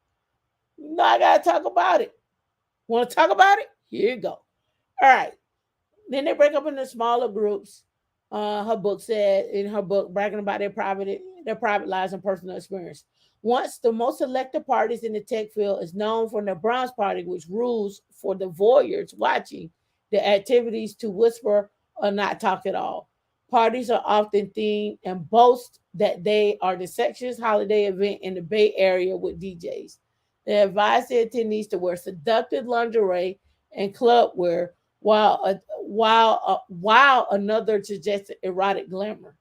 You know I gotta talk about it. Want to talk about it? Here you go. All right. Then they break up into smaller groups. Her book said in her book, bragging about their private lives and personal experience. Once the most selective parties in the tech field is known for the Bronze Party, which rules for the voyeurs watching the activities to whisper or not talk at all. Parties are often themed and boast that they are the sexiest holiday event in the Bay Area with DJs. They advise the attendees to wear seductive lingerie and club wear, while another suggested erotic glamour.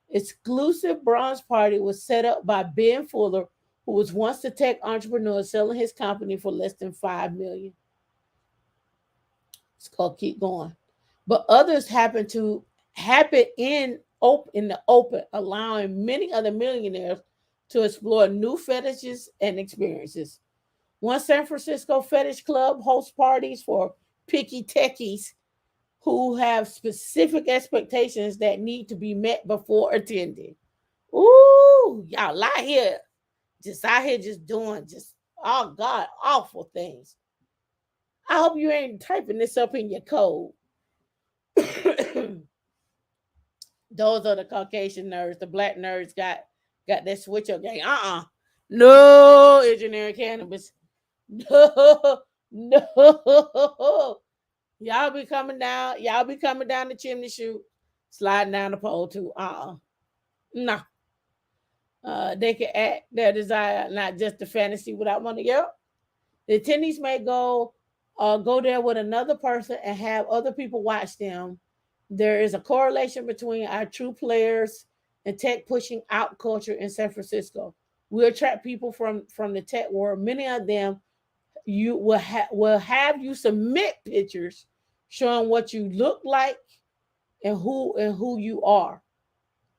Exclusive Bronze Party was set up by Ben Fuller, who was once a tech entrepreneur selling his company for less than $5 million. It's called Keep Going. But others happen in the open, allowing many other millionaires to explore new fetishes and experiences. One San Francisco fetish club hosts parties for picky techies who have specific expectations that need to be met before attending. Ooh, y'all out here just doing oh God, awful things. I hope you ain't typing this up in your code. Those are the Caucasian nerds. The black nerds got that switch up game. No engineering cannabis. No, no. Y'all be coming down the chimney chute, sliding down the pole too. No. They can act their desire, not just the fantasy without money. Yep. The attendees may go there with another person and have other people watch them. There is a correlation between our true players and tech pushing out culture in San Francisco. We attract people from the tech world. Many of them you will have you submit pictures showing what you look like and who you are.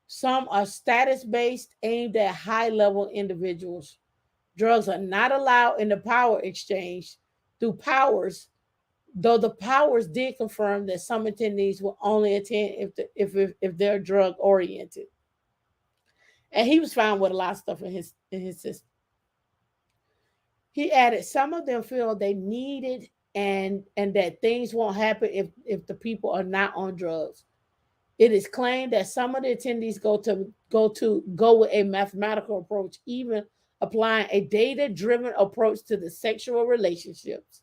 Some are status based, aimed at high level individuals. Drugs are not allowed in the power exchange through powers, though the powers did confirm that some attendees will only attend if they're drug oriented. And he was found with a lot of stuff in his system. He added, some of them feel they need it and that things won't happen if the people are not on drugs. It is claimed that some of the attendees go with a mathematical approach, even applying a data-driven approach to the sexual relationships.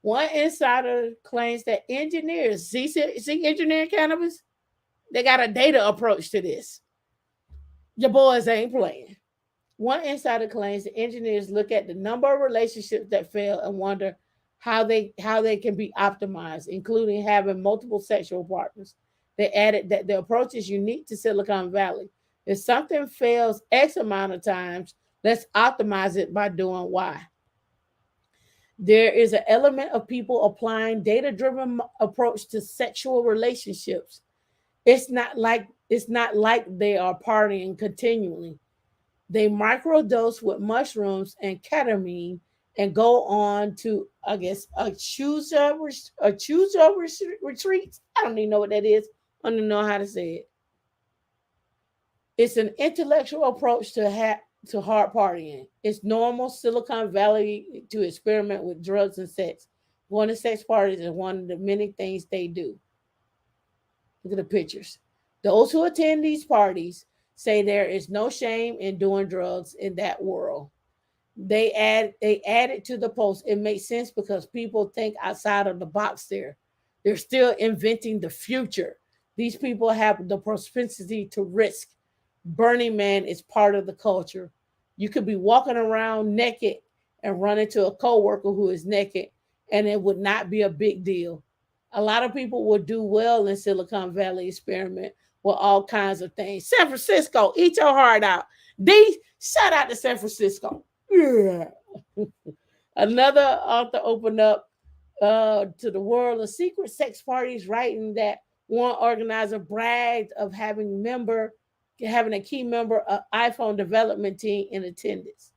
One insider claims that engineers see engineering cannabis, they got a data approach to this. Your boys ain't playing. One insider claims that engineers look at the number of relationships that fail and wonder how they can be optimized, including having multiple sexual partners. They added that the approach is unique to Silicon Valley. If something fails X amount of times, let's optimize it by doing Y. There is an element of people applying data-driven approach to sexual relationships. It's not like they are partying continually. They microdose with mushrooms and ketamine and go on to, I guess, a choose retreat. I don't even know what that is. I don't even know how to say it. It's an intellectual approach to hard partying. It's normal Silicon Valley to experiment with drugs and sex. Going to sex parties is one of the many things they do. Look at the pictures. Those who attend these parties say there is no shame in doing drugs in that world. They added to the post. It makes sense because people think outside of the box there. They're still inventing the future. These people have the propensity to risk. Burning Man is part of the culture. You could be walking around naked and run into a coworker who is naked, and it would not be a big deal. A lot of people would do well in Silicon Valley experiment with all kinds of things. San Francisco, eat your heart out. D, shout out to San Francisco. Yeah. Another author opened up to the world of secret sex parties, writing that one organizer bragged of having a key member of iPhone development team in attendance.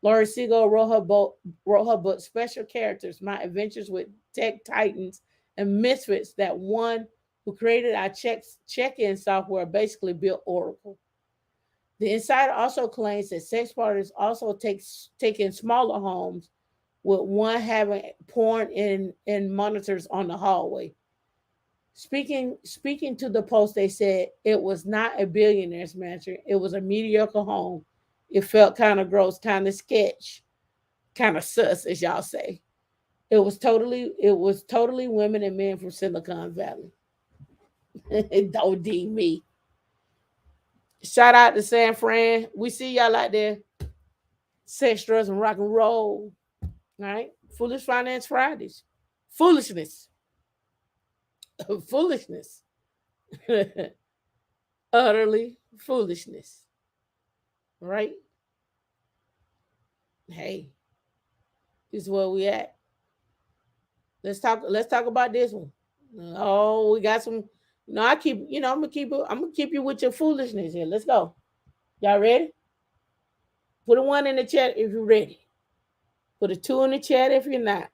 Laurie Siegel wrote her book Special Characters, My Adventures with Tech Titans and Misfits, that one who created our check-in software basically built Oracle. The insider also claims that sex parties also take in smaller homes, with one having porn in monitors on the hallway. Speaking to the Post, they said it was not a billionaire's mansion. It was a mediocre home. It felt kind of gross, kind of sketch, kind of sus, as y'all say. It was totally women and men from Silicon Valley. Don't D me. Shout out to San Fran. We see y'all out there. Sex, drugs, and rock and roll. All right. Foolish Finance Fridays. Foolishness. Foolishness. Utterly foolishness. Right? Hey, this is where we at. Let's talk about this one. Oh, we got some. No, I'm gonna keep you with your foolishness here. Let's go. Y'all ready? Put a 1 in the chat if you're ready. Put a 2 in the chat if you're not.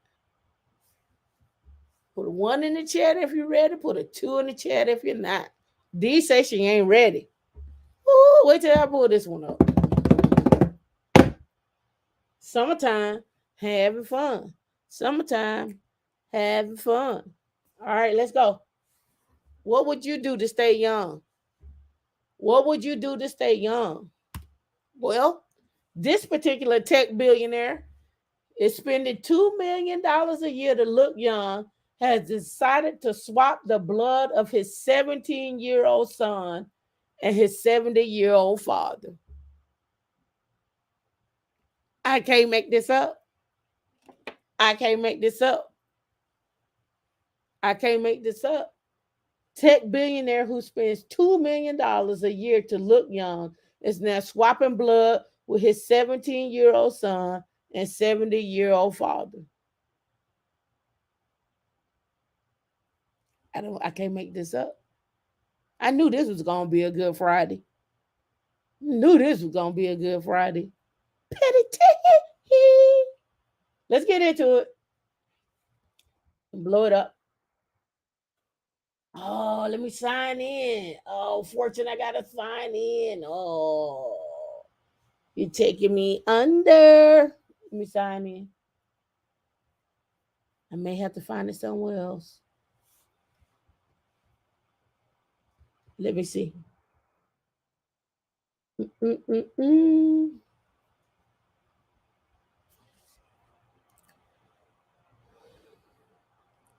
Put a 1 in the chat if you're ready. Put a 2 in the chat if you're not. D says she ain't ready. Ooh, wait till I pull this one up. Summertime, having fun. Summertime, having fun. All right, let's go. What would you do to stay young? What would you do to stay young? Well, this particular tech billionaire is spending $2 million a year to look young, has decided to swap the blood of his 17-year-old son and his 70-year-old father. I can't make this up. I can't make this up. I can't make this up. Tech billionaire who spends $2 million a year to look young is now swapping blood with his 17-year-old son and 70-year-old father. I can't make this up. I knew this was gonna be a good Friday. Knew this was gonna be a good Friday. Petty tea. Let's get into it. Blow it up. Oh, let me sign in. Oh, Fortune, I gotta sign in. Oh, you're taking me under. Let me sign in. I may have to find it somewhere else. Let me see.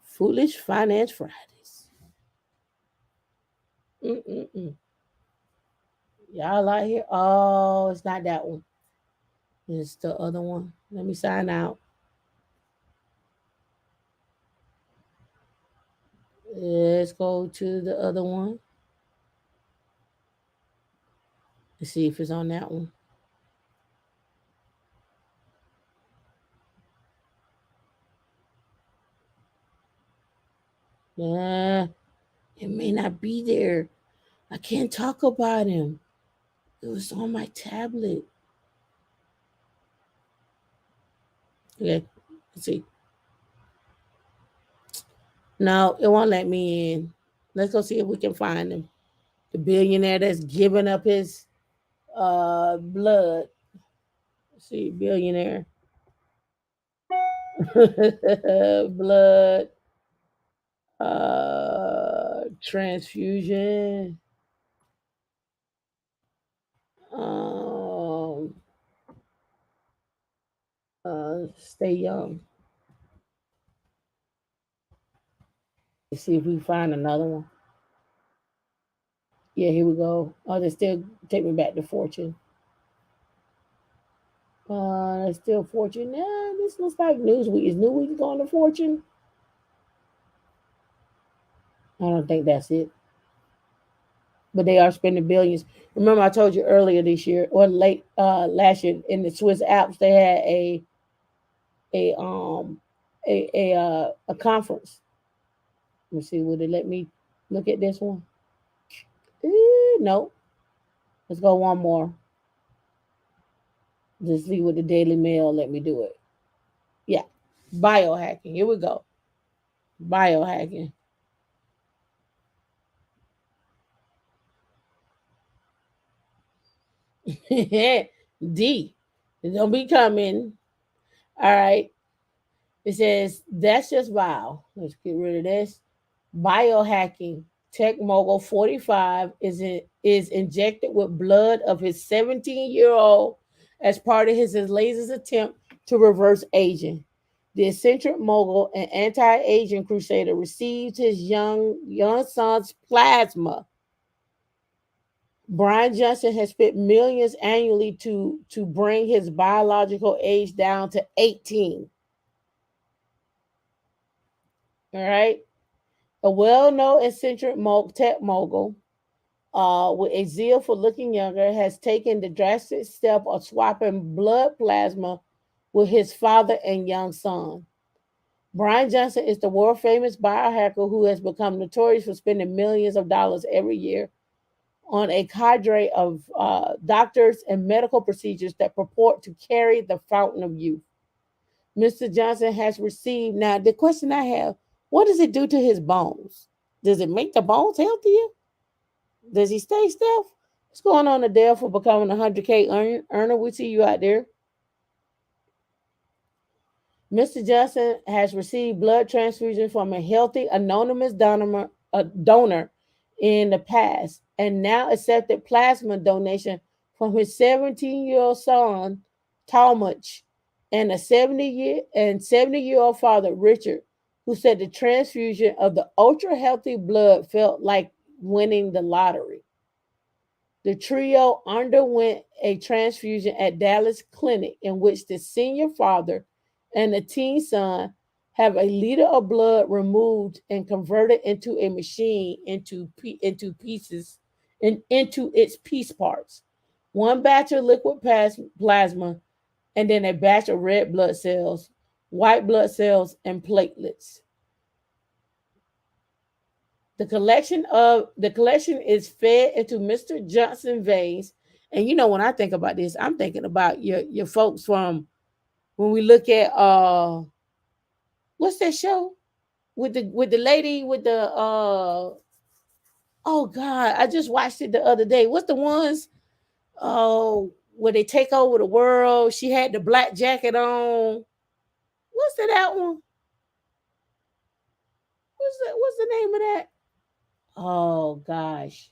Foolish Finance Fridays. Y'all out here? Oh, it's not that one. It's the other one. Let me sign out. Let's go to the other one. Let's see if it's on that one. Yeah, it may not be there. I can't talk about him. It was on my tablet. Okay, let's see. No, it won't let me in. Let's go see if we can find him. The billionaire that's giving up his blood. Let's see, billionaire. Blood transfusion. Stay young. Let's see if we find another one. Yeah, here we go. Oh, they still take me back to Fortune. It's still Fortune. Yeah, this looks like Newsweek. Is Newsweek going to Fortune? I don't think that's it. But they are spending billions. Remember, I told you earlier this year or late last year in the Swiss Alps they had a conference. Let me see. Would it let me look at this one? No. Let's go one more. Just see what the Daily Mail let me do it. Yeah. Biohacking. Here we go. Biohacking. D. Don't be coming. All right. It says that's just wow. Let's get rid of this. Biohacking. Tech mogul 45 is injected with blood of his 17-year-old as part of his latest attempt to reverse aging. The eccentric mogul and anti-aging crusader received his young son's plasma. Brian Johnson has spent millions annually to bring his biological age down to 18. All right. A well-known eccentric tech mogul with a zeal for looking younger has taken the drastic step of swapping blood plasma with his father and young son. Brian Johnson is the world-famous biohacker who has become notorious for spending millions of dollars every year on a cadre of doctors and medical procedures that purport to carry the fountain of youth. Mr. Johnson has received, now the question I have, what does it do to his bones? Does it make the bones healthier? Does he stay stiff? What's going on Adele for becoming a 100K earner? We see you out there. Mr. Johnson has received blood transfusion from a healthy anonymous donor in the past and now accepted plasma donation from his 17-year-old son, Talmadge, and a 70-year-old father, Richard, who said the transfusion of the ultra healthy blood felt like winning the lottery. The trio underwent a transfusion at Dallas Clinic, in which the senior father and the teen son have a liter of blood removed and converted into a machine into pieces and into its piece parts. One batch of liquid plasma, and then a batch of red blood cells, white blood cells, and platelets. The collection is fed into Mr. Johnson veins. And when I think about this, I'm thinking about your folks from when we look at what's that show with the lady with the oh god, I just watched it the other day. What's the ones where they take over the world? She had the black jacket on. What's that one? What's the name of that? Oh gosh.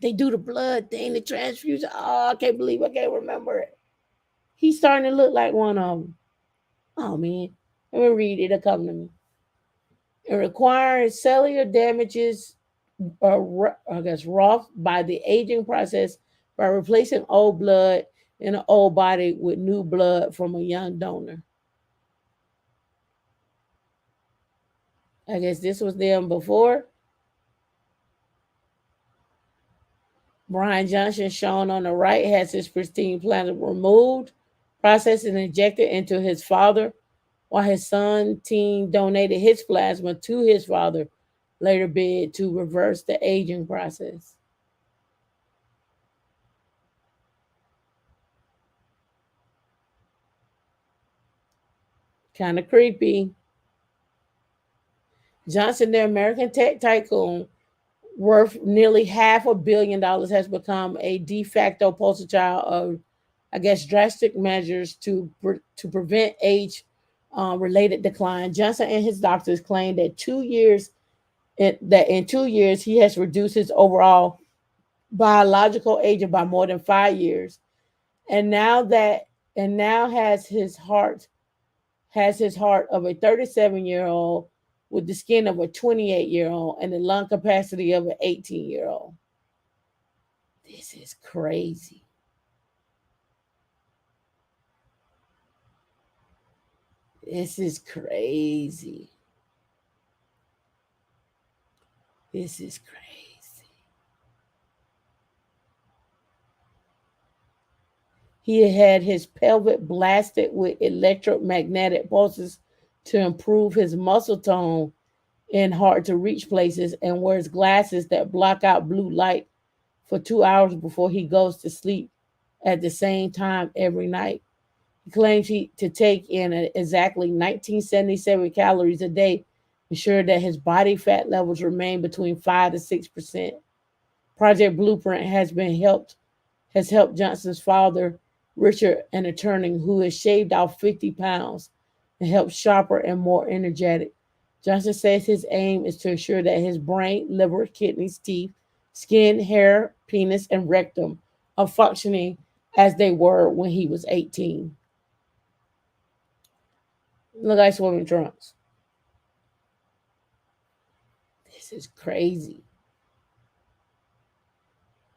They do the blood thing, the transfusion. Oh, I can't believe I can't remember it. He's starting to look like one of them. Oh man, let me read it. It'll come to me. It requires cellular damages, wrought by the aging process by replacing old blood in an old body with new blood from a young donor. I guess this was them before. Brian Johnson, shown on the right, has his pristine plasma removed, processed, and injected into his father, while his son team donated his plasma to his father, later bid to reverse the aging process. Kind of creepy. Johnson, the American tech tycoon, worth nearly $500 million, has become a de facto poster child of, I guess, drastic measures to prevent age related decline. Johnson and his doctors claim that in 2 years he has reduced his overall biological age by more than 5 years, and now has his heart of a 37-year-old with the skin of a 28-year-old and the lung capacity of an 18-year-old. This is crazy. This is crazy. This is crazy. He had his pelvic blasted with electromagnetic pulses to improve his muscle tone in hard to reach places, and wears glasses that block out blue light for 2 hours before he goes to sleep at the same time every night. He claims to take in exactly 1977 calories a day, ensure that his body fat levels remain between 5 to 6%. Project Blueprint has helped Johnson's father, Richard, an attorney who has shaved off 50 pounds and helped sharper and more energetic. Johnson says his aim is to ensure that his brain, liver, kidneys, teeth, skin, hair, penis, and rectum are functioning as they were when he was 18. Look like swimming trunks. This is crazy.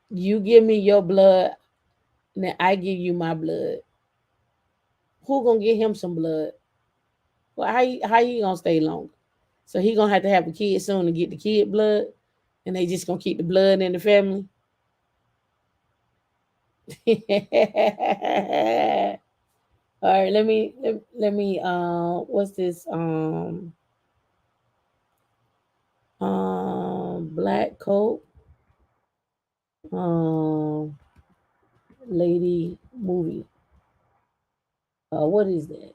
You give me your blood, and then I give you my blood. Who gonna get him some blood? Well, how you gonna stay longer? So he gonna have a kid soon to get the kid blood, and they just gonna keep the blood in the family. All right, let me what's this black coat um lady movie. What is that?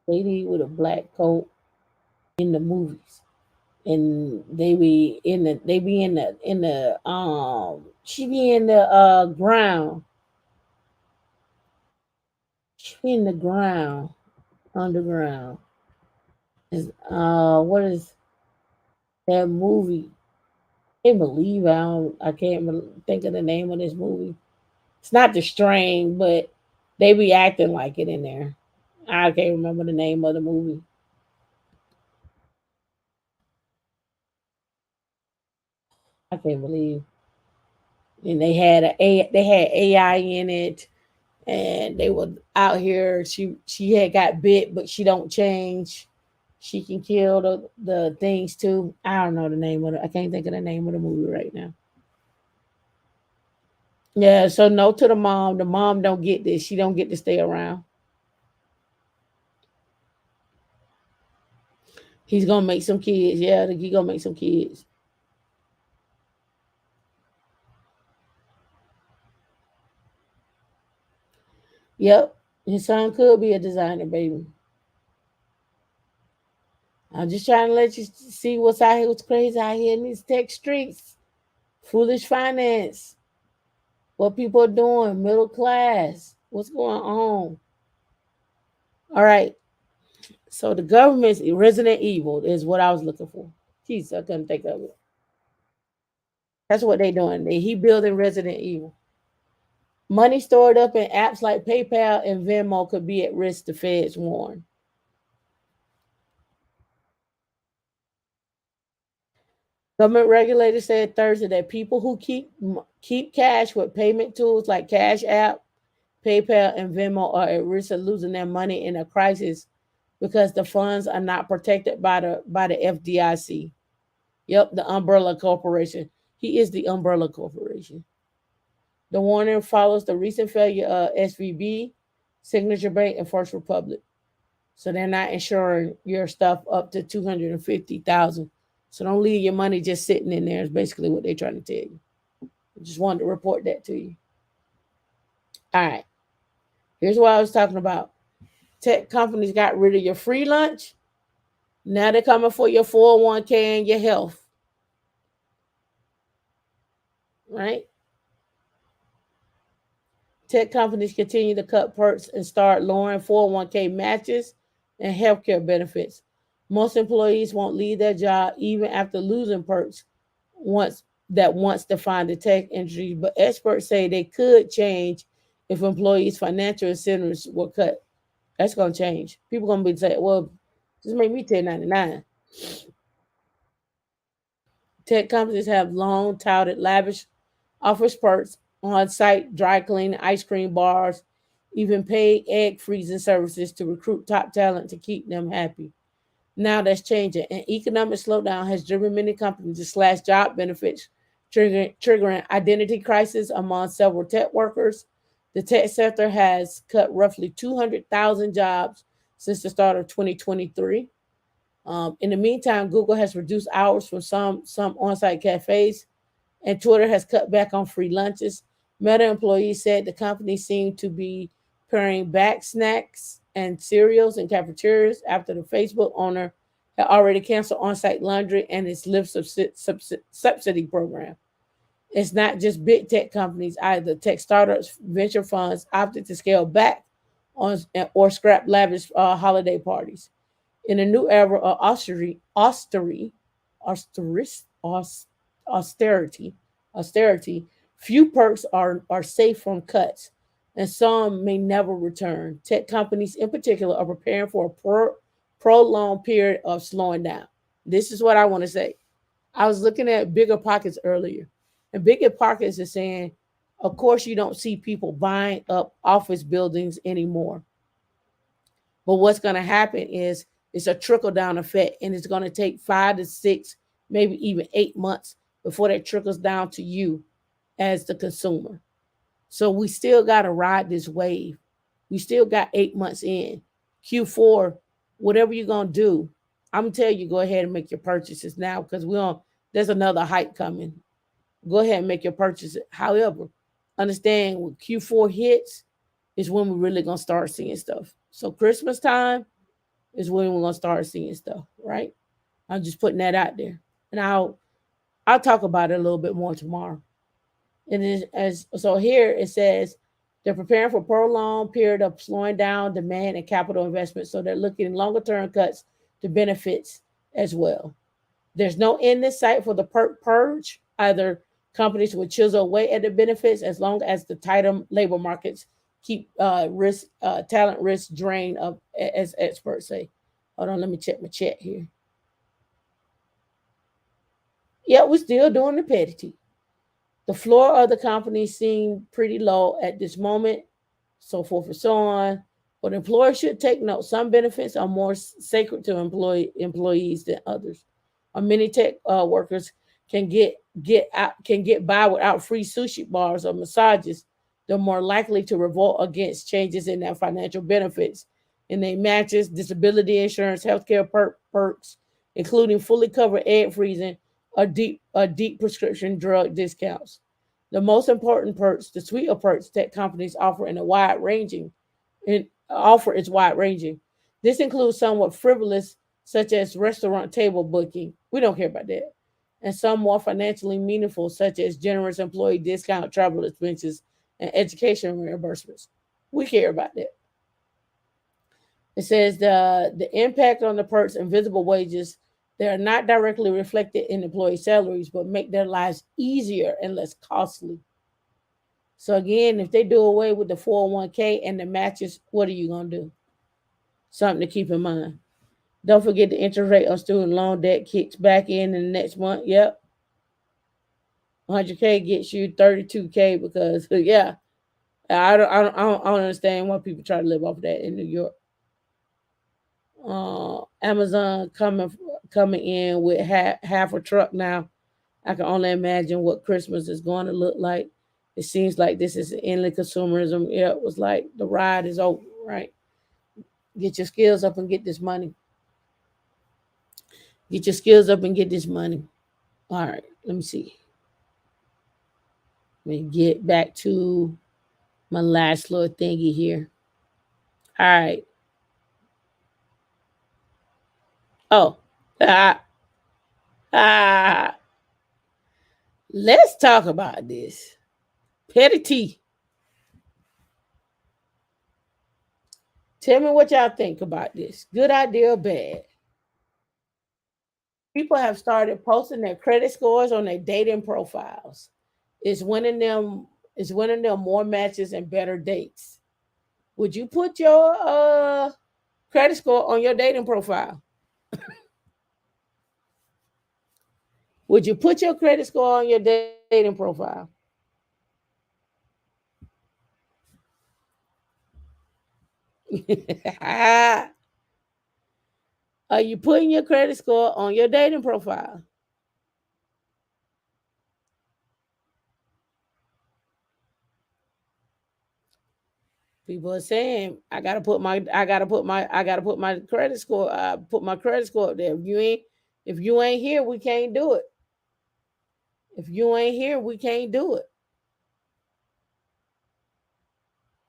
Lady with a black coat in the movies. And she be in the ground. She be in the ground, underground. Is what is That movie. I can't believe I can't think of the name of this movie. It's not The Strain, but they be acting like it in there. I can't remember the name of the movie. I can't believe. And they had AI in it, and they were out here. She had got bit, but she don't change. She can kill the things too. I don't know the name of it. I can't think of the name of the movie right now. Yeah, so no to the mom. The mom don't get this. She don't get to stay around. He's gonna make some kids. Yeah, he gonna make some kids. Yep, his son could be a designer, baby. I'm just trying to let you see what's out here, what's crazy out here in these tech streets. Foolish finance. What people are doing, middle class. What's going on? All right. So the government's Resident Evil is what I was looking for. Jeez, I couldn't think of it. That's what they're doing. He building Resident Evil. Money stored up in apps like PayPal and Venmo could be at risk, the feds warn. Government regulators said Thursday that people who keep cash with payment tools like Cash App, PayPal, and Venmo are at risk of losing their money in a crisis because the funds are not protected by the FDIC. Yep, the umbrella corporation. He is the umbrella corporation. The warning follows the recent failure of SVB, Signature Bank, and First Republic. So they're not insuring your stuff up to 250,000. So don't leave your money just sitting in there. Is basically what they're trying to tell you. I just wanted to report that to you. All right. Here's what I was talking about. Tech companies got rid of your free lunch. Now they're coming for your 401k and your health. Right? Tech companies continue to cut perks and start lowering 401k matches and healthcare benefits. Most employees won't leave their job even after losing perks once defined the tech industry, but experts say they could change if employees' financial incentives were cut. That's going to change. People going to be saying, well, just make me 1099. Tech companies have long touted lavish offers perks, on-site dry cleaning, ice cream bars, even paid egg freezing services to recruit top talent to keep them happy. Now that's changing. An economic slowdown has driven many companies to slash job benefits, triggering identity crisis among several tech workers. The tech sector has cut roughly 200,000 jobs since the start of 2023. In the meantime, Google has reduced hours for some on-site cafes, and Twitter has cut back on free lunches. Meta employees said the company seemed to be paring back snacks and cereals in cafeterias after the Facebook owner had already canceled on-site laundry and its Lyft subsidy program. It's not just big tech companies either. Tech startups, venture funds opted to scale back on or scrap lavish holiday parties. In a new era of austerity, austerity, few perks are safe from cuts, and some may never return. Tech companies, in particular, are preparing for a prolonged period of slowing down. This is what I want to say. I was looking at Bigger Pockets earlier, and Bigger Pockets is saying, of course, you don't see people buying up office buildings anymore. But what's going to happen is it's a trickle down effect, and it's going to take 5 to 6, maybe even 8 months before that trickles down to you as the consumer. So we still got to ride this wave. We still got 8 months in. Q4, whatever you're going to do, I'm going to tell you, go ahead and make your purchases now because there's another hike coming. Go ahead and make your purchases. However, understand when Q4 hits is when we're really going to start seeing stuff. So Christmas time is when we're going to start seeing stuff, right? I'm just putting that out there. And I'll talk about it a little bit more tomorrow. And so here it says they're preparing for a prolonged period of slowing down demand and capital investment. So they're looking longer term cuts to benefits as well. There's no end in sight for the perk purge. Either companies will chisel away at the benefits as long as the tighter labor markets keep talent risk drain up, as experts say. Hold on, let me check my chat here. Yeah, we're still doing the petty. The floor of the company seemed pretty low at this moment, so forth and so on. But employers should take note. Some benefits are more sacred to employees than others. Many tech workers can get by without free sushi bars or massages. They're more likely to revolt against changes in their financial benefits, in their matches, disability insurance, healthcare perks, including fully covered egg freezing or deep prescription drug discounts. The most important perks, the suite of perks tech companies offer in a wide ranging and offer is wide ranging. This includes somewhat frivolous, such as restaurant table booking. We don't care about that. And some more financially meaningful, such as generous employee discount, travel expenses, and education reimbursements. We care about that. It says the impact on the perks and visible wages, they are not directly reflected in employee salaries, but make their lives easier and less costly. So again, if they do away with the 401k and the matches, what are you going to do? Something to keep in mind. Don't forget the interest rate on student loan debt kicks back in the next month. Yep. 100k gets you 32k because yeah, I don't understand why people try to live off of that in New York. Amazon coming in with half a truck now. I can only imagine what Christmas is going to look like. It seems like this is endless consumerism. Yeah, it was like the ride is over, right? Get your skills up and get this money. Get your skills up and get this money. All right, let me see. Let me get back to my last little thingy here. All right. Oh, let's talk about this. Petty T. Tell me what y'all think about this. Good idea or bad? People have started posting their credit scores on their dating profiles. It's winning them. It's winning them more matches and better dates. Would you put your credit score on your dating profile? Would you put your credit score on your dating profile? Are you putting your credit score on your dating profile? People are saying I gotta put my credit score. Put my credit score up there. If you ain't here, we can't do it. If you ain't here, we can't do it.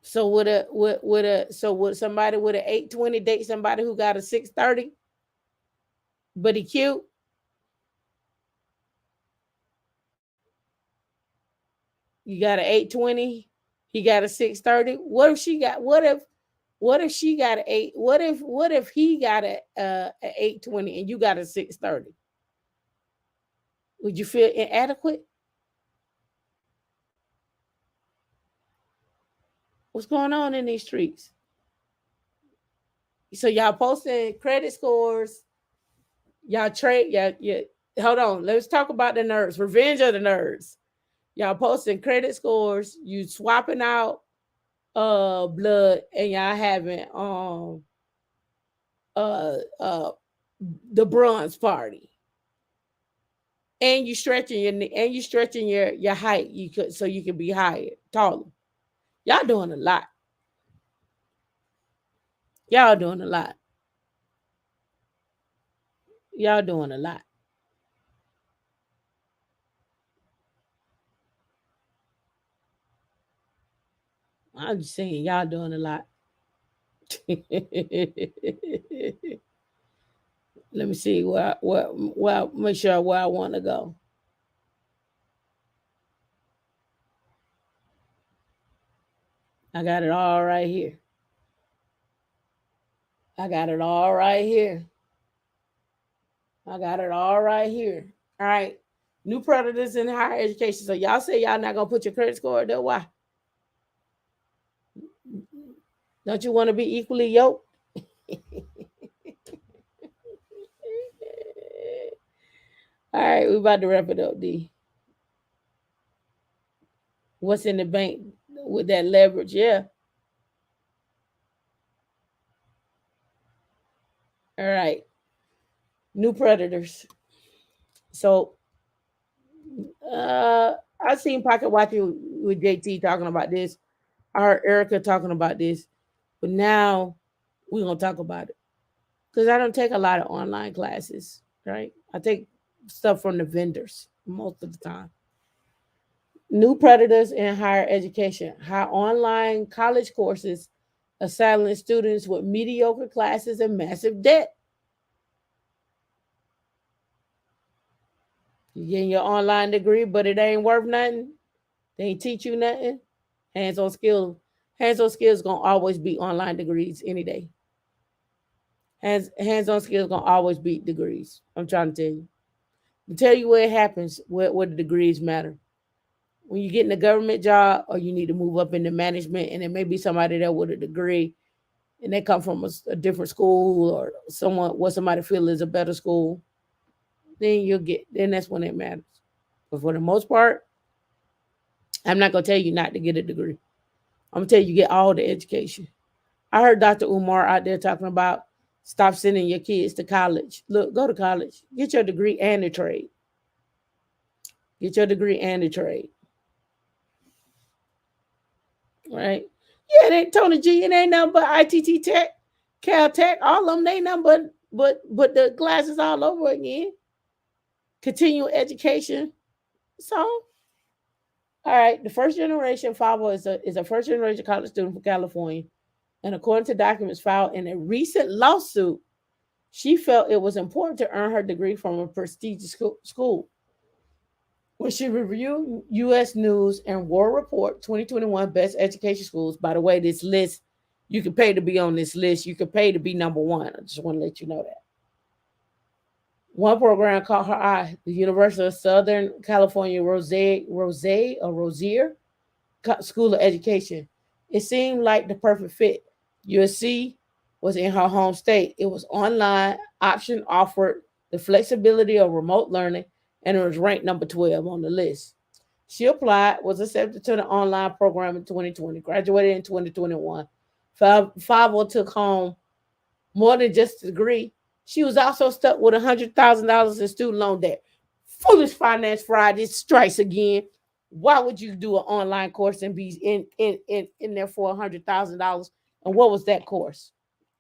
So would somebody with an 820 date somebody who got a 630, but he cute? You got an 820, he got a 630. What if she got what if she got an 8? What if he got a 820 and you got a 630? Would you feel inadequate? What's going on in these streets? So y'all posting credit scores. Y'all trade. Yeah. Hold on. Let's talk about the nerds. Revenge of the nerds. Y'all posting credit scores. You swapping out blood, and y'all having the bronze party. And you stretching your height. You could so you can be higher, taller. Y'all doing a lot. Y'all doing a lot. Y'all doing a lot. I'm just saying, y'all doing a lot. Let me see where make sure where I want to go. I got it all right here. I got it all right here. I got it all right here. All right. New predators in higher education. So y'all say y'all not gonna put your credit score there. Why? Don't you want to be equally yoked? All right, we about to wrap it up, D. What's in the bank with that leverage? Yeah. All right. New predators. So I seen Pocket Watching with JT talking about this. I heard Erica talking about this. But now we're gonna talk about it. Because I don't take a lot of online classes, right? I take stuff from the vendors most of the time. New predators in higher education. How online college courses are saddling students with mediocre classes and massive debt. You getting your online degree, but it ain't worth nothing. They ain't teach you nothing. Hands-on skills. Hands-on skills gonna always be online degrees any day. Hands-on skills gonna always beat degrees. I'm trying to tell you. To tell you where it happens, where the degrees matter. When you get in a government job or you need to move up into management, and there may be somebody there with a degree and they come from a different school or what somebody feel is a better school, then that's when it matters. But for the most part, I'm not gonna tell you not to get a degree. I'm gonna tell you get all the education. I heard Dr. Umar out there talking about stop sending your kids to college. Look, go to college, get your degree and a trade. Get your degree and a trade. Right? Yeah, it ain't Tony G. It ain't nothing but ITT Tech, Caltech, all of them. They ain't nothing but the glasses all over again. Continual education. So, all right, the first generation Favo is a first generation college student from California, and according to documents filed in a recent lawsuit, she felt it was important to earn her degree from a prestigious school. When she reviewed U.S. News and World Report 2021 Best Education Schools, by the way, this list, you can pay to be on this list. You can pay to be number one. I just want to let you know that. One program caught her eye, the University of Southern California Rosier School of Education. It seemed like the perfect fit. USC was in her home state. It was online, option offered the flexibility of remote learning, and it was ranked number 12 on the list. She applied, was accepted to the online program in 2020, graduated in 2021. Favo took home more than just a degree. She was also stuck with $100,000 in student loan debt. Foolish Finance Friday strikes again. Why would you do an online course and be in there for $100,000? And what was that course?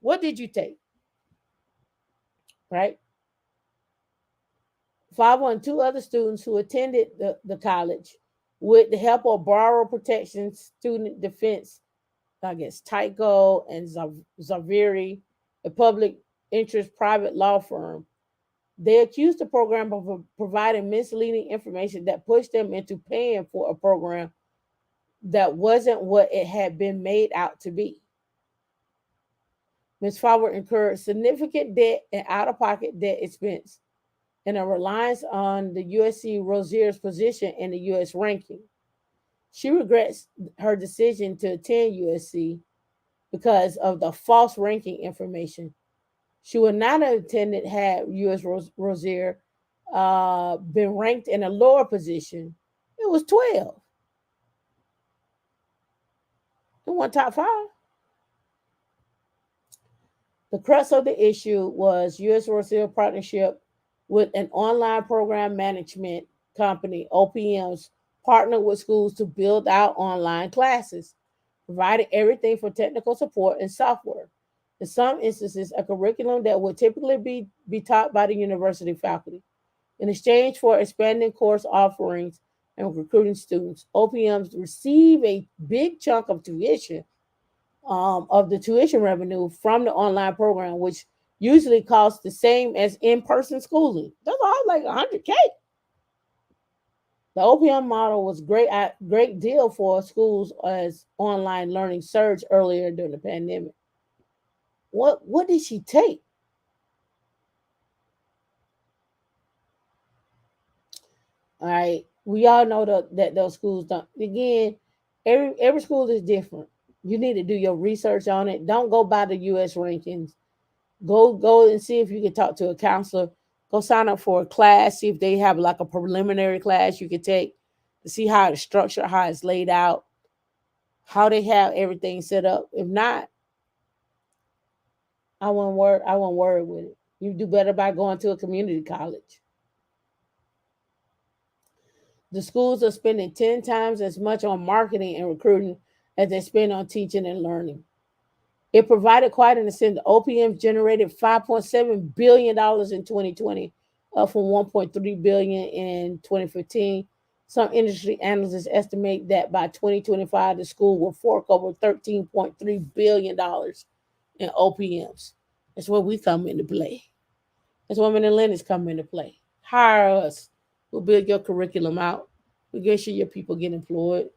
What did you take? Right? Favo and two other students who attended the college with the help of Borrower Protection Student Defense, I guess, Tyco and Zaviri, a public interest private law firm. They accused the program of providing misleading information that pushed them into paying for a program that wasn't what it had been made out to be. Ms. Fowler incurred significant debt and out-of-pocket debt expense and a reliance on the USC Rosier's position in the U.S. ranking. She regrets her decision to attend USC because of the false ranking information. She would not have attended had U.S. Rosier been ranked in a lower position. It was 12. It wasn't top 5. The crux of the issue was U.S. Rosier partnership with an online program management company, OPMs, partnered with schools to build out online classes, provided everything from technical support and software. In some instances, a curriculum that would typically be taught by the university faculty. In exchange for expanding course offerings and recruiting students, OPMs receive a big chunk of the tuition revenue from the online program, which usually costs the same as in-person schooling. That's all like $100K. The OPM model was great deal for schools as online learning surged earlier during the pandemic. What did she take? All right. We all know that those schools don't. Again, every school is different. You need to do your research on it. Don't go by the U.S. rankings. Go and see if you can talk to a counselor. Go sign up for a class. See if they have like a preliminary class you can take to see how it's structured, how it's laid out, how they have everything set up. If not, I won't worry with it. You do better by going to a community college. The schools are spending 10 times as much on marketing and recruiting as they spend on teaching and learning. It provided quite an incentive. OPM generated $5.7 billion in 2020, up from $1.3 billion in 2015. Some industry analysts estimate that by 2025, the school will fork over $13.3 billion in OPMs. That's where we come into play. That's where Women in Lenders come into play. Hire us. We'll build your curriculum out. We'll get sure your people get employed.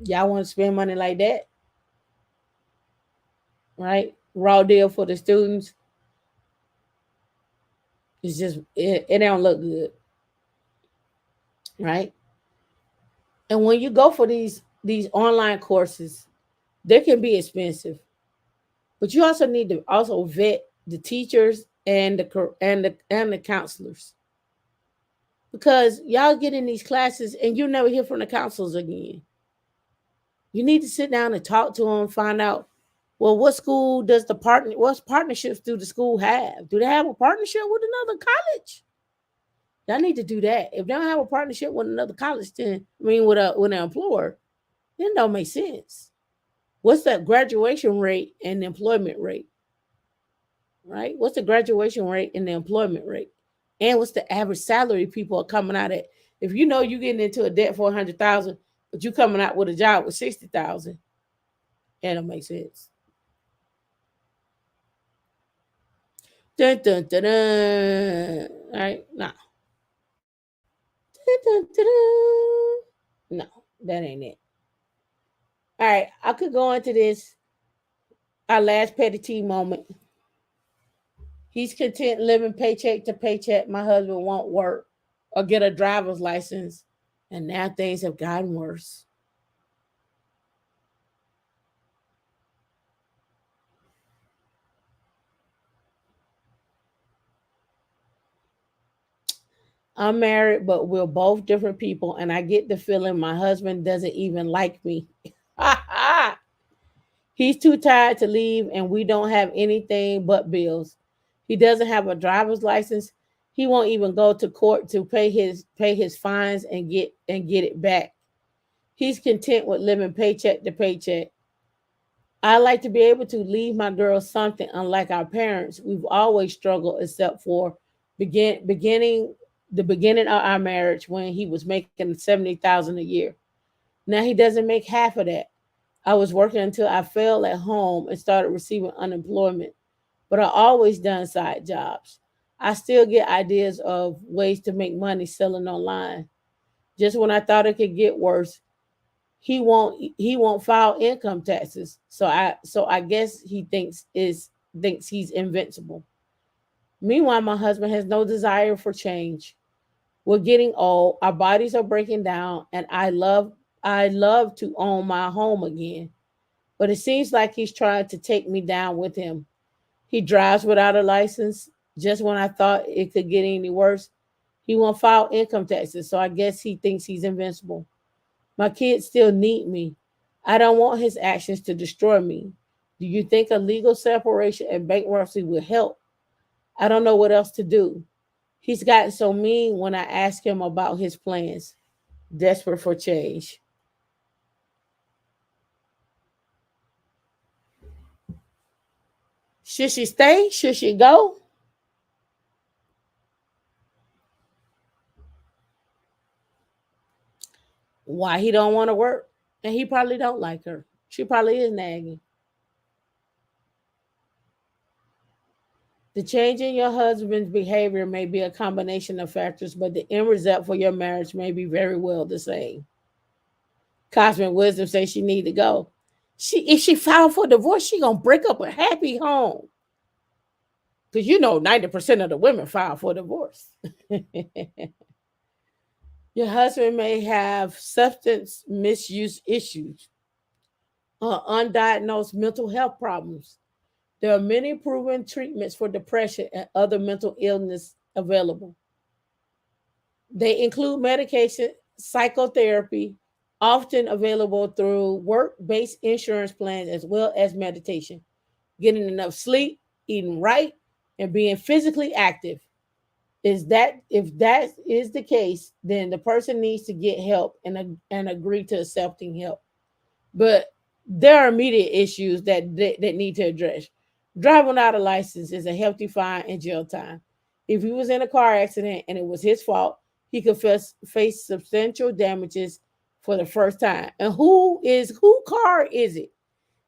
Y'all want to spend money like that? Right? Raw deal for the students. It's just it don't look good. Right? And when you go for these online courses, they can be expensive. But you also need to also vet the teachers and the counselors. Because y'all get in these classes and you never hear from the counselors again. You need to sit down and talk to them, find out, well, what partnerships do the school have? Do they have a partnership with another college? Y'all need to do that. If they don't have a partnership with another college, then with an employer, then it don't make sense. What's the graduation rate and the employment rate? Right? What's the graduation rate and the employment rate? And what's the average salary people are coming out at? If you know you're getting into a debt for $100,000, but you coming out with a job with $60,000, that don't make sense. Dun, dun, dun, dun. All right, no. Dun, dun, dun, dun. No, that ain't it. All right, I could go into this. Our last petty tea moment. He's content living paycheck to paycheck. My husband won't work or get a driver's license, and now things have gotten worse. I'm married, but we're both different people, and I get the feeling my husband doesn't even like me. He's too tired to leave, and we don't have anything but bills. He doesn't have a driver's license. He won't even go to court to pay his fines and get it back. He's content with living paycheck to paycheck. I like to be able to leave my girls something. Unlike our parents, we've always struggled, except for beginning of our marriage when he was making $70,000 a year. Now he doesn't make half of that. I was working until I fell at home and started receiving unemployment, but I always done side jobs. I still get ideas of ways to make money selling online. Just when I thought it could get worse, he won't file income taxes. So I guess he thinks he's invincible. Meanwhile, my husband has no desire for change. We're getting old, our bodies are breaking down, and I love to own my home again. But it seems like he's trying to take me down with him. He drives without a license. Just when I thought it could get any worse, he won't file income taxes. So I guess he thinks he's invincible. My kids still need me. I don't want his actions to destroy me. Do you think a legal separation and bankruptcy will help? I don't know what else to do. He's gotten so mean when I ask him about his plans. Desperate for change. Should she stay? Should she go? Why he don't want to work? And he probably don't like her. She probably is nagging. The change in your husband's behavior may be a combination of factors, but the end result for your marriage may be very well the same. Cosmic wisdom says she need to go. If she filed for divorce, she gonna break up a happy home. Because 90% of the women file for divorce. Your husband may have substance misuse issues or undiagnosed mental health problems. There are many proven treatments for depression and other mental illness available. They include medication, psychotherapy, often available through work based insurance plans, as well as meditation. Getting enough sleep, eating right, and being physically active. Is that if that is the case, then the person needs to get help and agree to accepting help. But there are immediate issues that need to address. Driving without a license is a hefty fine and jail time. If he was in a car accident and it was his fault, he could face substantial damages for the first time. And who car is it?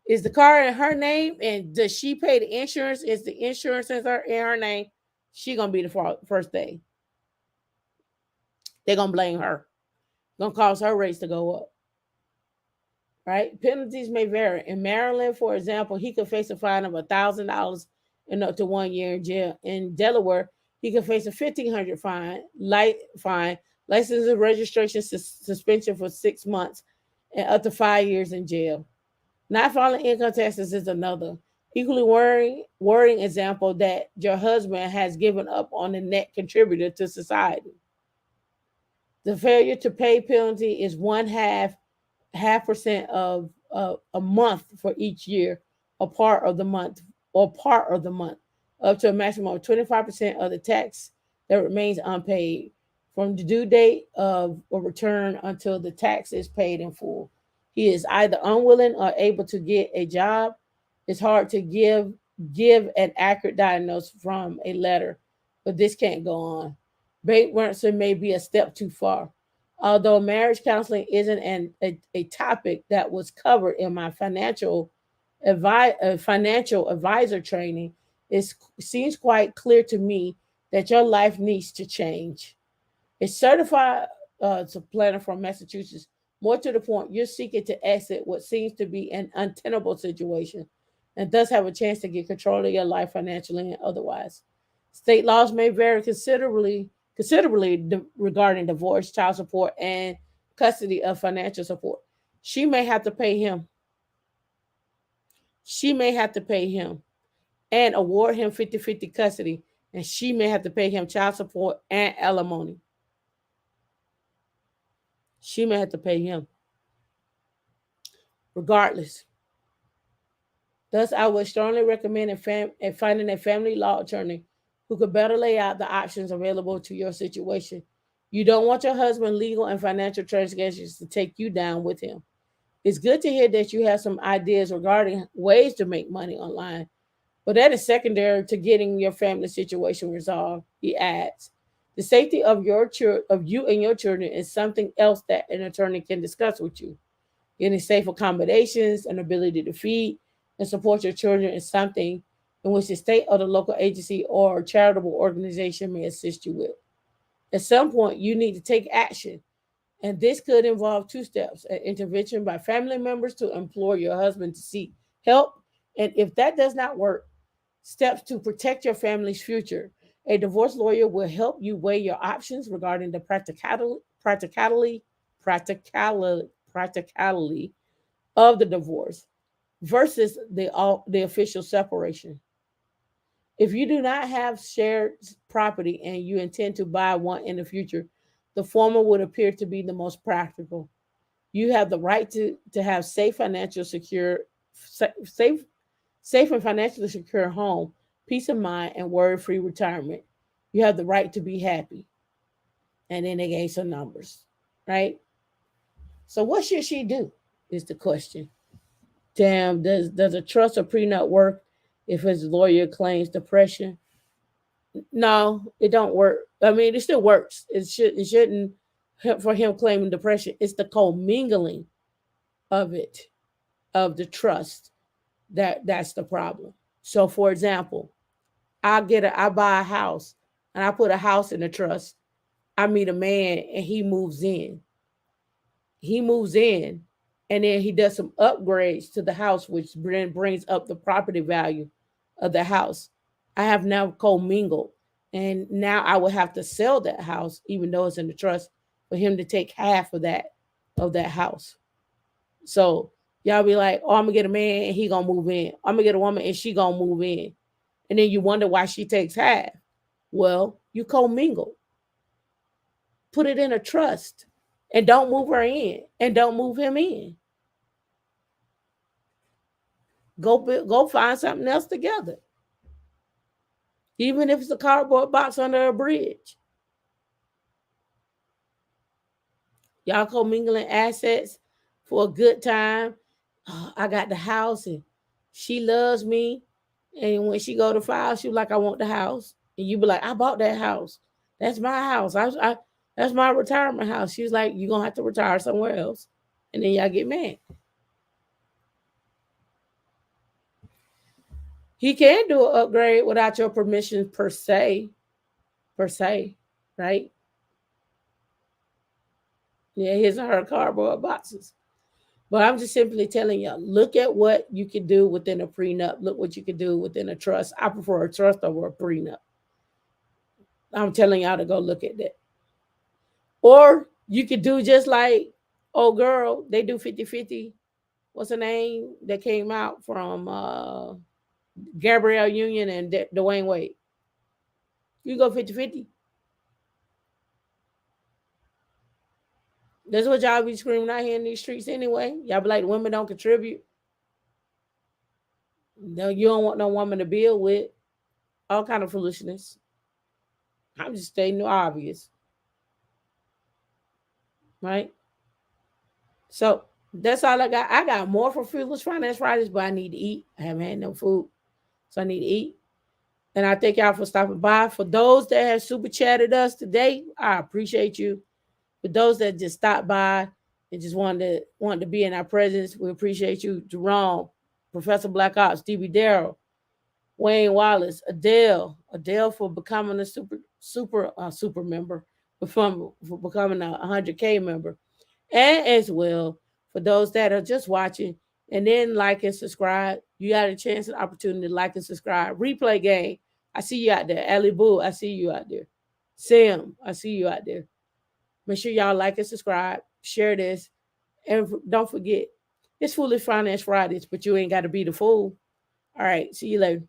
Is the car in her name? And does she pay the insurance? Is the insurance in her name? She gonna be the first day. They're gonna blame her. Gonna cause her rates to go up. Right? Penalties may vary. In Maryland, for example, he could face a fine of $1,000 and up to 1 year in jail. In Delaware, he could face a $1,500 fine, license and registration suspension for 6 months, and up to 5 years in jail. Not filing income taxes is another equally worrying example that your husband has given up on the net contributor to society. The failure to pay penalty is half percent of a month for each year, part of the month, up to a maximum of 25% of the tax that remains unpaid from the due date of a return until the tax is paid in full. He is either unwilling or able to get a job. It's hard to give an accurate diagnosis from a letter, but this can't go on. Bankruptcy may be a step too far. Although marriage counseling isn't a topic that was covered in my financial advisor training, it seems quite clear to me that your life needs to change. A certified planner from Massachusetts, more to the point, you're seeking to exit what seems to be an untenable situation and thus have a chance to get control of your life financially and otherwise. State laws may vary considerably regarding divorce, child support, and custody of financial support. She may have to pay him. She may have to pay him and award him 50-50 custody, and she may have to pay him child support and alimony. She may have to pay him. Regardless. Thus, I would strongly recommend finding a family law attorney who could better lay out the options available to your situation. You don't want your husband's legal and financial transgressions to take you down with him. It's good to hear that you have some ideas regarding ways to make money online, but that is secondary to getting your family situation resolved, he adds. The safety of you and your children is something else that an attorney can discuss with you. Getting safe accommodations and ability to feed and support your children is something in which the state or the local agency or charitable organization may assist you with. At some point, you need to take action, and this could involve two steps: an intervention by family members to implore your husband to seek help, and if that does not work, steps to protect your family's future. A divorce lawyer will help you weigh your options regarding the practicality of the divorce versus the official separation. If you do not have shared property and you intend to buy one in the future, the former would appear to be the most practical. You have the right to have safe and financially secure home, peace of mind, and worry-free retirement. You have the right to be happy. And then they gave some numbers, right? So what should she do? Is the question. Damn, does a trust or prenup work if his lawyer claims depression? No, it don't work. I mean, it still works. It shouldn't for him claiming depression. It's the commingling of it, of the trust that's the problem. So, for example, I buy a house and I put a house in a trust. I meet a man and he moves in. He moves in and then he does some upgrades to the house, which brings up the property value of the house. I have now commingled, and now I would have to sell that house, even though it's in the trust, for him to take half of that house. So y'all be like, oh, I'm gonna get a man and he gonna move in. I'm gonna get a woman and she gonna move in. And then you wonder why she takes half. Well, you commingle. Put it in a trust and don't move her in and don't move him in. Go find something else together. Even if it's a cardboard box under a bridge. Y'all commingling assets for a good time. Oh, I got the house and she loves me. And when she go to file, she like, I want the house. And you be like, I bought that house. That's my house. That's my retirement house. She's like, you're going to have to retire somewhere else. And then y'all get mad. He can do an upgrade without your permission per se, right? Yeah, his or her cardboard boxes. But I'm just simply telling you, look at what you can do within a prenup. Look what you can do within a trust. I prefer a trust over a prenup. I'm telling y'all to go look at that. Or you could do just like, oh girl, they do 50-50. What's her name that came out from Gabrielle Union and Dwayne Wade? You go 50-50. That's what y'all be screaming out here in these streets anyway. Y'all be like, women don't contribute. No, you don't want no woman to build with. All kind of foolishness. I'm just stating the obvious. Right? So that's all I got. I got more for Foolish Finance Fridays, but I need to eat. I haven't had no food. So I need to eat. And I thank y'all for stopping by. For those that have super chatted us today, I appreciate you. For those that just stopped by and just wanted to be in our presence, we appreciate you. Jerome, Professor Black Ops, DB Darrell, Wayne Wallace, Adele for becoming a super member, for becoming a 100K member. And as well, for those that are just watching and then like and subscribe, you got a chance and opportunity to like and subscribe. Replay game, I see you out there. Ali Boo, I see you out there. Sam, I see you out there. Make sure y'all like and subscribe, share this, and don't forget, it's Foolish Finance Fridays, but you ain't got to be the fool. All right, see you later.